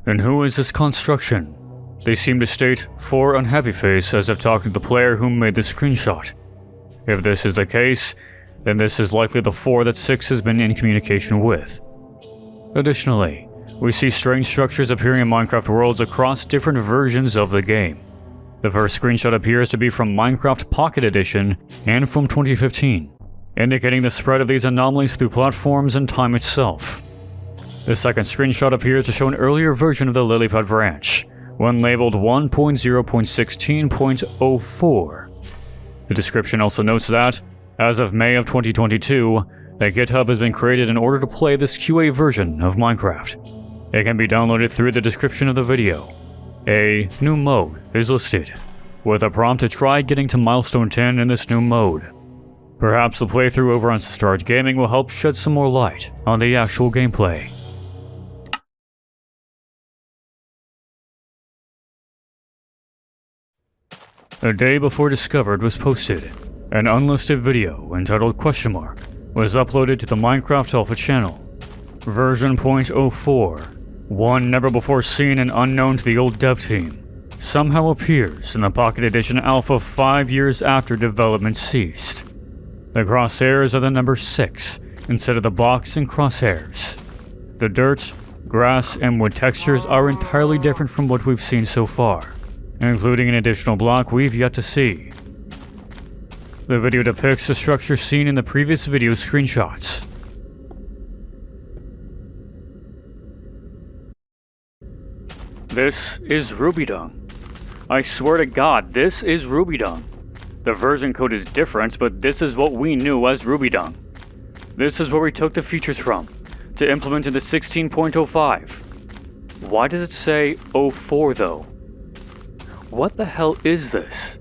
And who is this Construction? They seem to state 4 unhappy face as if talking to the player who made the screenshot. If this is the case, then this is likely the 4 that Six has been in communication with. Additionally, we see strange structures appearing in Minecraft worlds across different versions of the game. The first screenshot appears to be from Minecraft Pocket Edition and from 2015, indicating the spread of these anomalies through platforms and time itself. The second screenshot appears to show an earlier version of the Lilypad branch, one labeled 1.0.16.04. The description also notes that, as of May of 2022, the GitHub has been created in order to play this QA version of Minecraft. It can be downloaded through the description of the video. A new mode is listed, with a prompt to try getting to milestone 10 in this new mode. Perhaps the playthrough over on SinisterHeart Gaming will help shed some more light on the actual gameplay. A day before Discovered was posted. An unlisted video entitled Question Mark was uploaded to the Minecraft Alpha channel. Version .04, one never before seen and unknown to the old dev team, somehow appears in the Pocket Edition Alpha 5 years after development ceased. The crosshairs are the number 6 instead of the box and crosshairs. The dirt, grass, and wood textures are entirely different from what we've seen so far, including an additional block we've yet to see. The video depicts the structure seen in the previous video screenshots. This is RubyDung. I swear to God, this is RubyDung. The version code is different, but this is what we knew as RubyDung. This is where we took the features from, to implement in the 16.05. Why does it say 04 though? What the hell is this?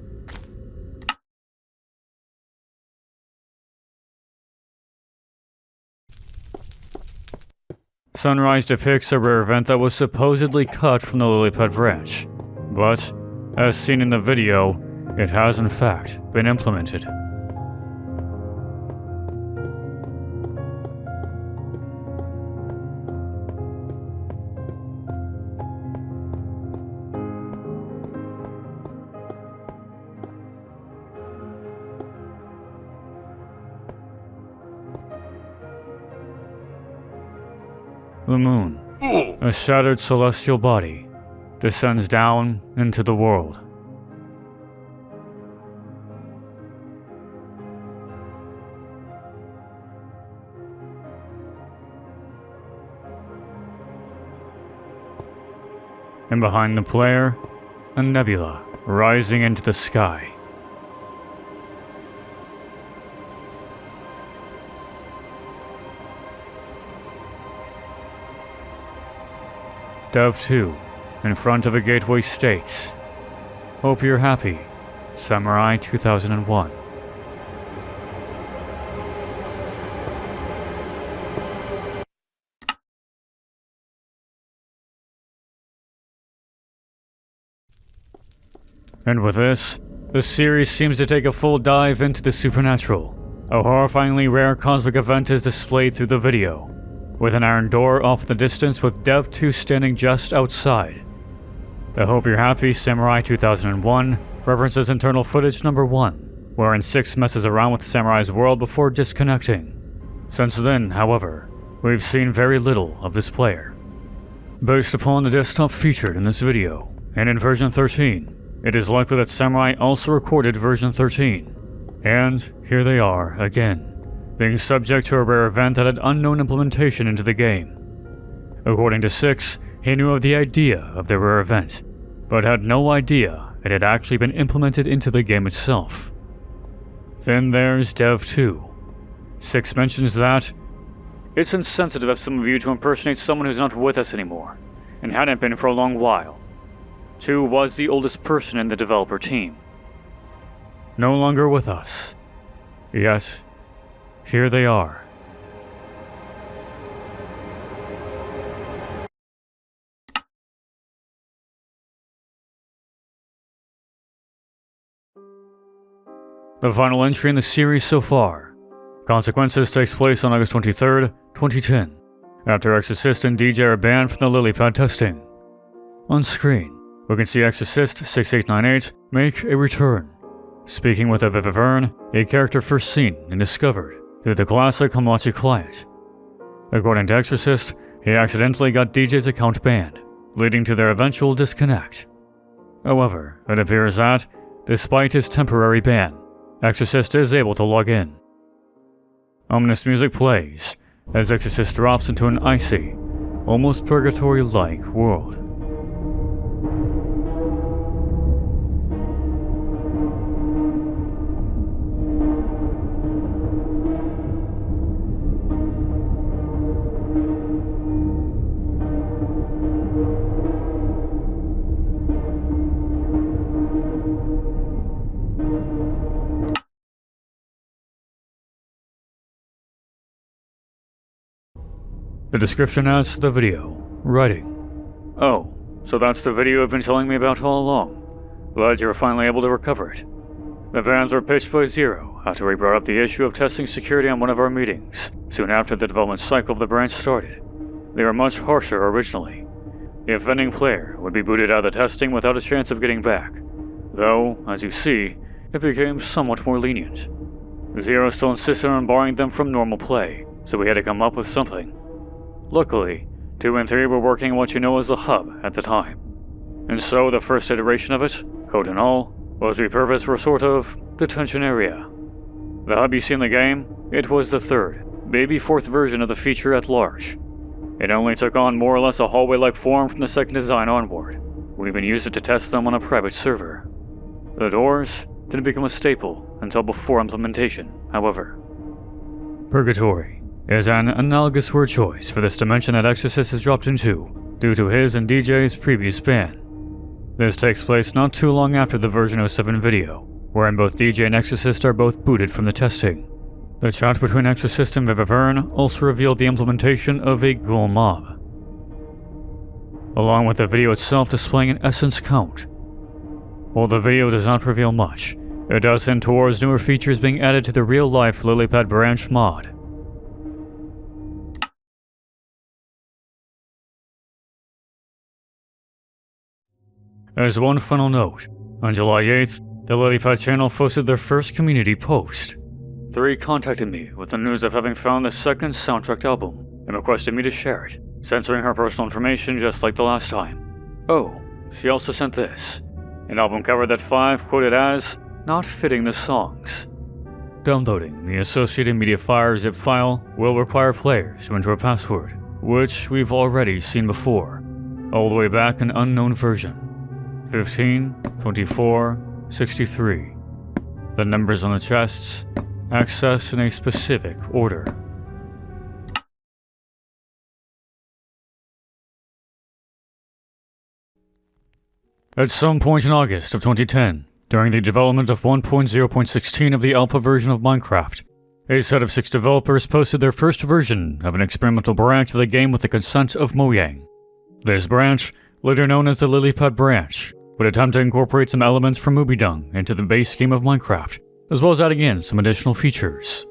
Sunrise depicts a rare event that was supposedly cut from the Lilypad branch, but, as seen in the video, it has in fact been implemented. The moon, a shattered celestial body, descends down into the world. And behind the player, a nebula rising into the sky. Dev 2, in front of a gateway states, "Hope you're happy, Samurai 2001. And with this, the series seems to take a full dive into the supernatural. A horrifyingly rare cosmic event is displayed through the video, with an iron door off in the distance with Dev 2 standing just outside. The Hope You're Happy Samurai 2001 references internal footage number 1, wherein 6 messes around with Samurai's world before disconnecting. Since then, however, we've seen very little of this player. Based upon the desktop featured in this video, and in version 13, it is likely that Samurai also recorded version 13. And here they are again, being subject to a rare event that had unknown implementation into the game. According to 6, he knew of the idea of the rare event, but had no idea it had actually been implemented into the game itself. Then there's Dev 2. 6 mentions that, "It's insensitive of some of you to impersonate someone who's not with us anymore, and hadn't been for a long while. 2 was the oldest person in the developer team. No longer with us. Yet, here they are." The final entry in the series so far. Consequences takes place on August 23rd, 2010, after Exorcist and DJ are banned from the lily pad testing. On screen, we can see Exorcist 6898 make a return, speaking with a Vivivern, a character first seen and discovered through the classic Hamachi client. According to Exorcist, he accidentally got DJ's account banned, leading to their eventual disconnect. However, it appears that, despite his temporary ban, Exorcist is able to log in. Ominous music plays as Exorcist drops into an icy, almost purgatory-like world. The description adds to the video, writing, "Oh, so that's the video you've been telling me about all along. Glad you were finally able to recover it. The bans were pitched by Zero after we brought up the issue of testing security on one of our meetings, soon after the development cycle of the branch started. They were much harsher originally. The offending player would be booted out of the testing without a chance of getting back. Though, as you see, it became somewhat more lenient. Zero still insisted on barring them from normal play, so we had to come up with something. Luckily, 2 and 3 were working what you know as the hub at the time. And so the first iteration of it, code and all, was repurposed for a sort of detention area. The hub you see in the game, it was the 3rd, maybe 4th version of the feature at large. It only took on more or less a hallway-like form from the 2nd design onward. We even used it to test them on a private server. The doors didn't become a staple until before implementation, however. Purgatory is an analogous word choice for this dimension that Exorcist has dropped into, due to his and DJ's previous ban. This takes place not too long after the version 07 video, wherein both DJ and Exorcist are both booted from the testing. The chat between Exorcist and Vivivern also revealed the implementation of a ghoul mob, along with the video itself displaying an essence count. While the video does not reveal much, it does hint towards newer features being added to the real-life Lilypad branch mod. As one final note, on July 8th, the Lilypad channel posted their first community post. 3 contacted me with the news of having found the 2nd soundtrack album and requested me to share it. censoring her personal information just like the last time. Oh, she also sent this, an album cover that 5 quoted as, "not fitting the songs." Downloading the associated media file zip file will require players to enter a password, which we've already seen before, all the way back in unknown version 15, 24, 63. The numbers on the chests, access in a specific order. At some point in August of 2010, during the development of 1.0.16 of the alpha version of Minecraft, a set of 6 developers posted their first version of an experimental branch of the game with the consent of Mojang. This branch, later known as the Lilypad branch, would attempt to incorporate some elements from Movie Dung into the base game of Minecraft, as well as adding in some additional features.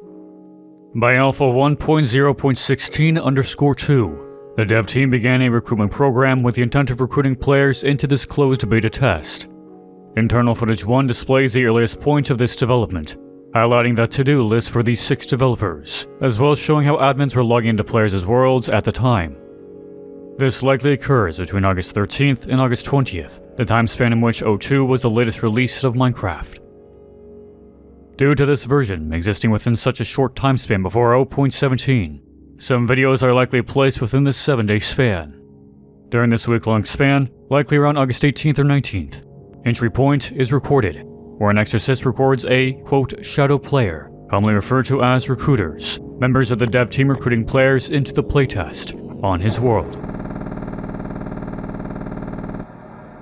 By alpha 1.0.16_2, the dev team began a recruitment program with the intent of recruiting players into this closed beta test. Internal footage 1 displays the earliest point of this development, highlighting the to-do list for these 6 developers, as well as showing how admins were logging into players' worlds at the time. This likely occurs between August 13th and August 20th, the time span in which 0.2 was the latest release of Minecraft. Due to this version existing within such a short time span before 0.17, some videos are likely placed within this 7-day span. During this week-long span, likely around August 18th or 19th, entry point is recorded, where an exorcist records a, quote, shadow player, commonly referred to as recruiters, members of the dev team recruiting players into the playtest on his world.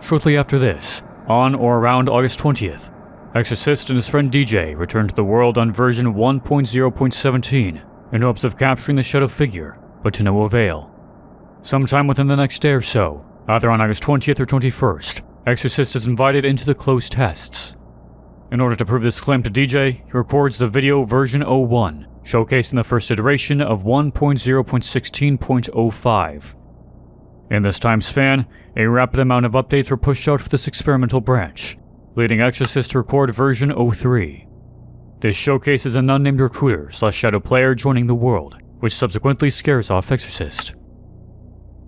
Shortly after this, on or around August 20th, Exorcist and his friend DJ returned to the world on version 1.0.17 in hopes of capturing the shadow figure, but to no avail. Sometime within the next day or so, either on August 20th or 21st, Exorcist is invited into the closed tests. In order to prove this claim to DJ, he records the video version 01, showcasing the first iteration of 1.0.16.05. In this time span, a rapid amount of updates were pushed out for this experimental branch, leading Exorcist to record version 03. This showcases an unnamed recruiter/shadow player joining the world, which subsequently scares off Exorcist.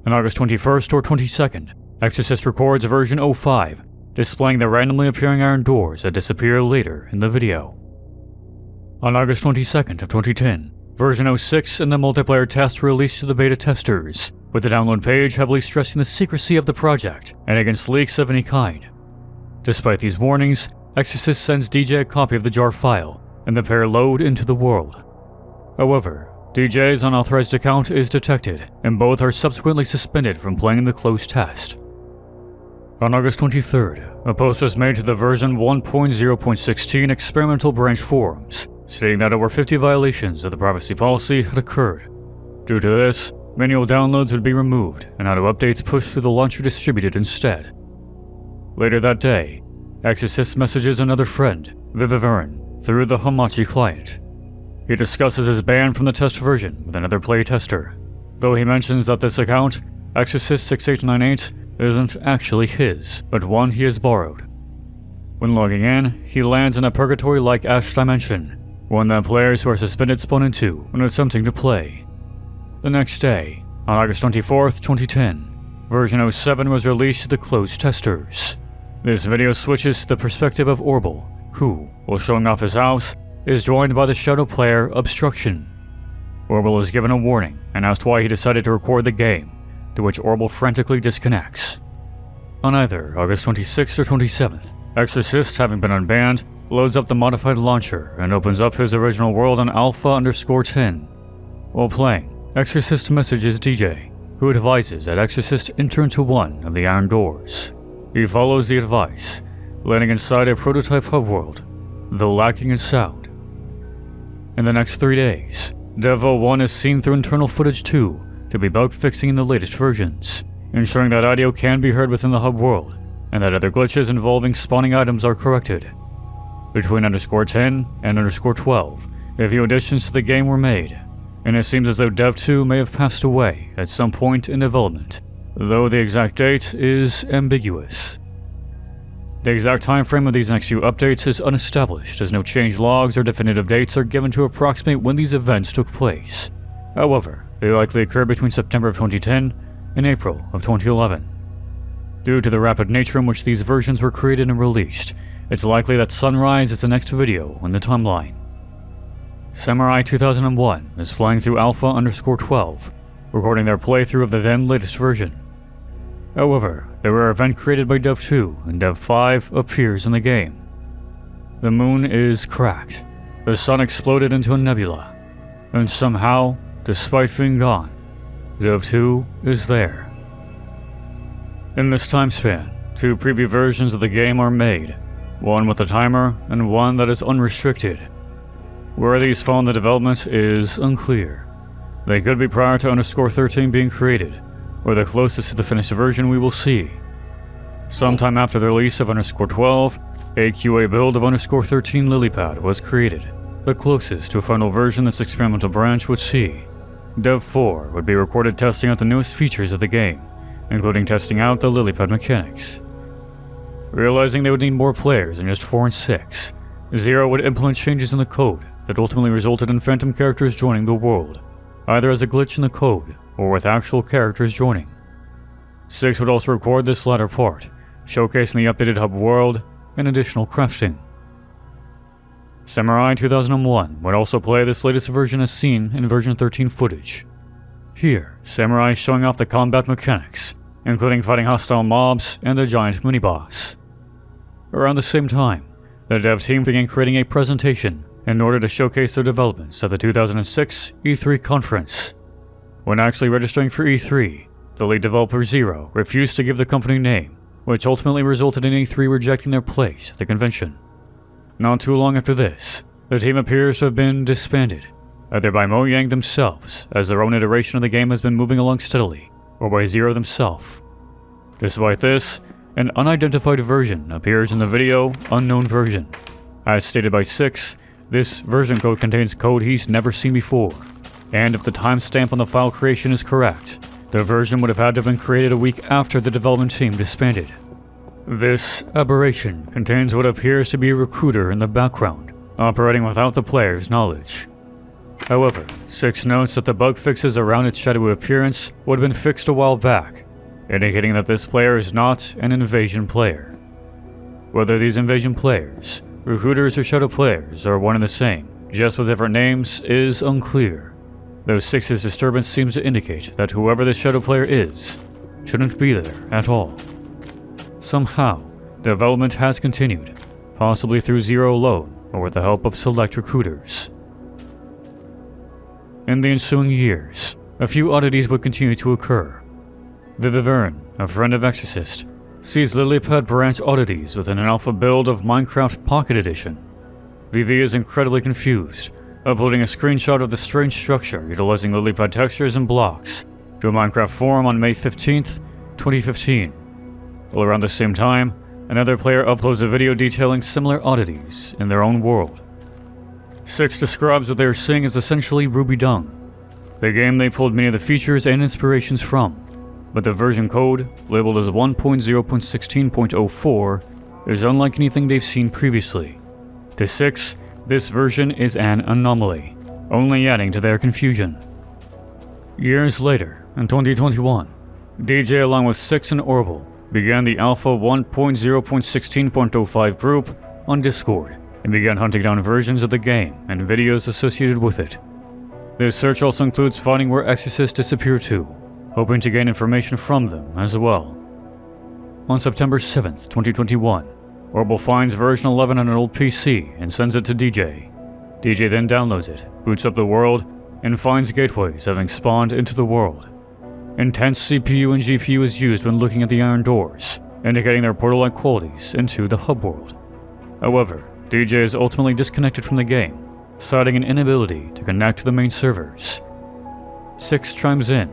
On August 21st or 22nd, Exorcist records version 05, displaying the randomly appearing iron doors that disappear later in the video. On August 22nd of 2010, version 06 and the multiplayer test were released to the beta testers, with the download page heavily stressing the secrecy of the project and against leaks of any kind. Despite these warnings, Exorcist sends DJ a copy of the jar file, and the pair load into the world. However, DJ's unauthorized account is detected, and both are subsequently suspended from playing the closed test. On August 23rd, a post was made to the version 1.0.16 experimental branch forums, stating that over 50 violations of the privacy policy had occurred. Due to this, manual downloads would be removed and auto updates pushed through the launcher distributed instead. Later that day, Exorcist messages another friend, Vivivarin, through the Hamachi client. He discusses his ban from the test version with another playtester, though he mentions that this account, Exorcist6898, isn't actually his, but one he has borrowed. When logging in, he lands in a purgatory-like Ash dimension, one that players who are suspended spawn into when attempting to play. The next day, on August 24th, 2010, version 07 was released to the closed testers. This video switches to the perspective of Orbital, who, while showing off his house, is joined by the shadow player Obstruction. Orbital is given a warning and asked why he decided to record the game, to which Orbital frantically disconnects. On either August 26th or 27th, Exorcist, having been unbanned, loads up the modified launcher and opens up his original world on Alpha_10. While playing, Exorcist messages DJ, who advises that Exorcist enter into one of the iron doors. He follows the advice, landing inside a prototype hub world, though lacking in sound. In the next 3 days, Devo 1 is seen through internal footage 2 to be bug fixing in the latest versions, ensuring that audio can be heard within the hub world, and that other glitches involving spawning items are corrected. Between _10 and _12, a few additions to the game were made, and it seems as though Dev 2 may have passed away at some point in development, though the exact date is ambiguous. The exact time frame of these next few updates is unestablished, as no change logs or definitive dates are given to approximate when these events took place. However, they likely occurred between September of 2010 and April of 2011. Due to the rapid nature in which these versions were created and released, it's likely that Sunrise is the next video in the timeline. Samurai 2001 is playing through Alpha_12, recording their playthrough of the then latest version. However, the rare event created by Dev 2 and Dev 5 appears in the game. The moon is cracked, the sun exploded into a nebula, and somehow, despite being gone, Dev 2 is there. In this time span, 2 preview versions of the game are made, one with a timer and one that is unrestricted. Where these fall in the development is unclear. They could be prior to _13 being created, or the closest to the finished version we will see. Sometime after the release of _12, a QA build of _13 Lilypad was created, the closest to a final version this experimental branch would see. Dev 4 would be recorded testing out the newest features of the game, including testing out the Lilypad mechanics. Realizing they would need more players than just 4 and 6, Zero would implement changes in the code that ultimately resulted in phantom characters joining the world, either as a glitch in the code or with actual characters joining. 6 would also record this latter part, showcasing the updated hub world and additional crafting. Samurai 2001 would also play this latest version as seen in version 13 footage. Here, Samurai is showing off the combat mechanics, including fighting hostile mobs and the giant mini-boss. Around the same time, the dev team began creating a presentation in order to showcase their developments at the 2006 E3 conference. When actually registering for E3, the lead developer Zero refused to give the company name, which ultimately resulted in E3 rejecting their place at the convention. Not too long after this, the team appears to have been disbanded, either by Mojang themselves, as their own iteration of the game has been moving along steadily, or by Zero themselves. Despite this, an unidentified version appears in the video Unknown Version. As stated by 6, this version code contains code he's never seen before, and if the timestamp on the file creation is correct, the version would have had to have been created a week after the development team disbanded. This aberration contains what appears to be a recruiter in the background, operating without the player's knowledge. However, 6 notes that the bug fixes around its shadowy appearance would have been fixed a while back, indicating that this player is not an invasion player. Whether these invasion players, recruiters or shadow players are one and the same, just with different names, is unclear, though 6's disturbance seems to indicate that whoever this shadow player is shouldn't be there at all. Somehow, development has continued, possibly through Zero alone or with the help of select recruiters. In the ensuing years, a few oddities would continue to occur. Vivivern, a friend of Exorcist, sees Lilypad branch oddities within an alpha build of Minecraft Pocket Edition. Vivi is incredibly confused, uploading a screenshot of the strange structure utilizing Lilypad textures and blocks to a Minecraft forum on May 15th, 2015. While around the same time, another player uploads a video detailing similar oddities in their own world. 6 describes what they are seeing as essentially Ruby Dung, the game they pulled many of the features and inspirations from, but the version code, labeled as 1.0.16.04, is unlike anything they've seen previously. To 6, this version is an anomaly, only adding to their confusion. Years later, in 2021, DJ along with 6 and Orbital began the Alpha 1.0.16.05 group on Discord and began hunting down versions of the game and videos associated with it. This search also includes finding where Exorcist disappeared to, hoping to gain information from them as well. On September 7th, 2021, Orbital finds version 11 on an old PC and sends it to DJ. DJ then downloads it, boots up the world, and finds gateways having spawned into the world. Intense CPU and GPU is used when looking at the iron doors, indicating their portal-like qualities into the hub world. However, DJ is ultimately disconnected from the game, citing an inability to connect to the main servers. 6 chimes in,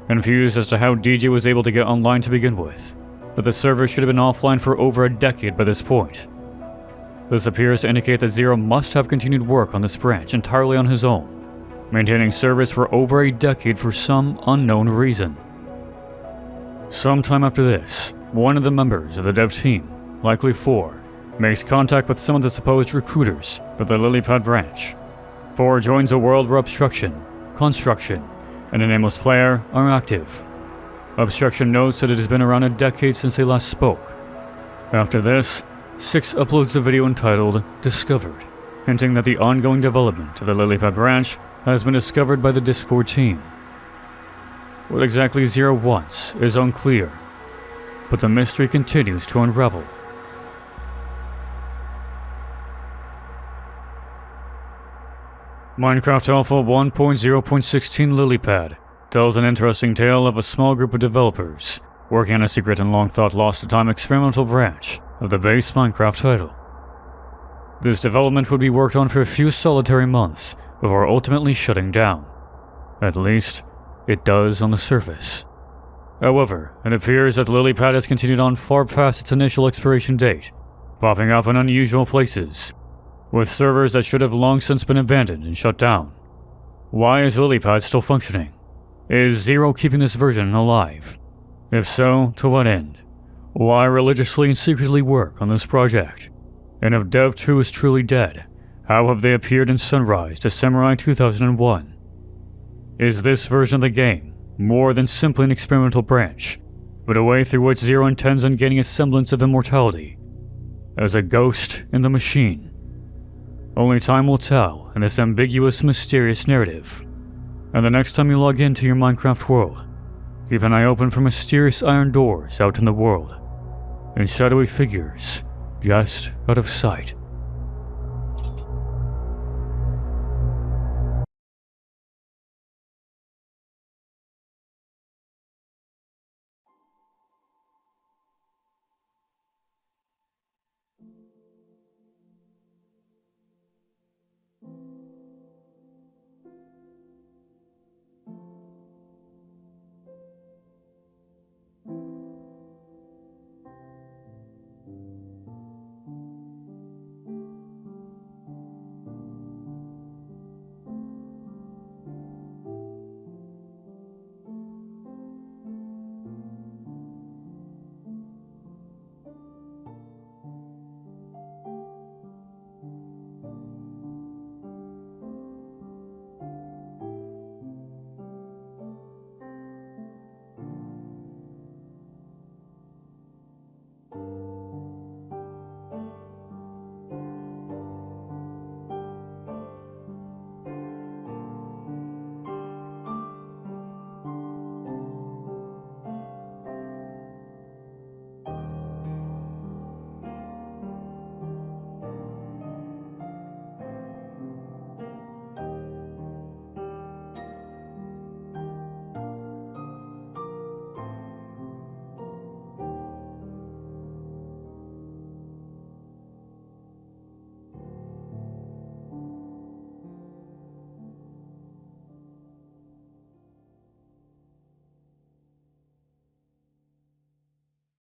confused as to how DJ was able to get online to begin with, but the server should have been offline for over a decade by this point. This appears to indicate that Zero must have continued work on this branch entirely on his own, maintaining service for over a decade for some unknown reason. Sometime after this, one of the members of the dev team, likely 4, makes contact with some of the supposed recruiters for the Lilypad branch. 4 joins a world where obstruction, construction, and a nameless player are active. Obstruction notes that it has been around a decade since they last spoke. After this, 6 uploads the video entitled Discovered, hinting that the ongoing development of the Lilypad branch has been discovered by the Discord team. What exactly Zero wants is unclear, but the mystery continues to unravel. Minecraft Alpha 1.0.16 Lilypad tells an interesting tale of a small group of developers working on a secret and long-thought lost-to-time experimental branch of the base Minecraft title. This development would be worked on for a few solitary months before ultimately shutting down. At least, it does on the surface. However, it appears that Lilypad has continued on far past its initial expiration date, popping up in unusual places, with servers that should have long since been abandoned and shut down. Why is Lilypad still functioning? Is Zero keeping this version alive? If so, to what end? Why religiously and secretly work on this project? And if Dev 2 is truly dead, how have they appeared in Sunrise to Samurai 2001? Is this version of the game more than simply an experimental branch, but a way through which Zero intends on gaining a semblance of immortality? As a ghost in the machine? Only time will tell in this ambiguous, mysterious narrative. And the next time you log into your Minecraft world, keep an eye open for mysterious iron doors out in the world, and shadowy figures just out of sight.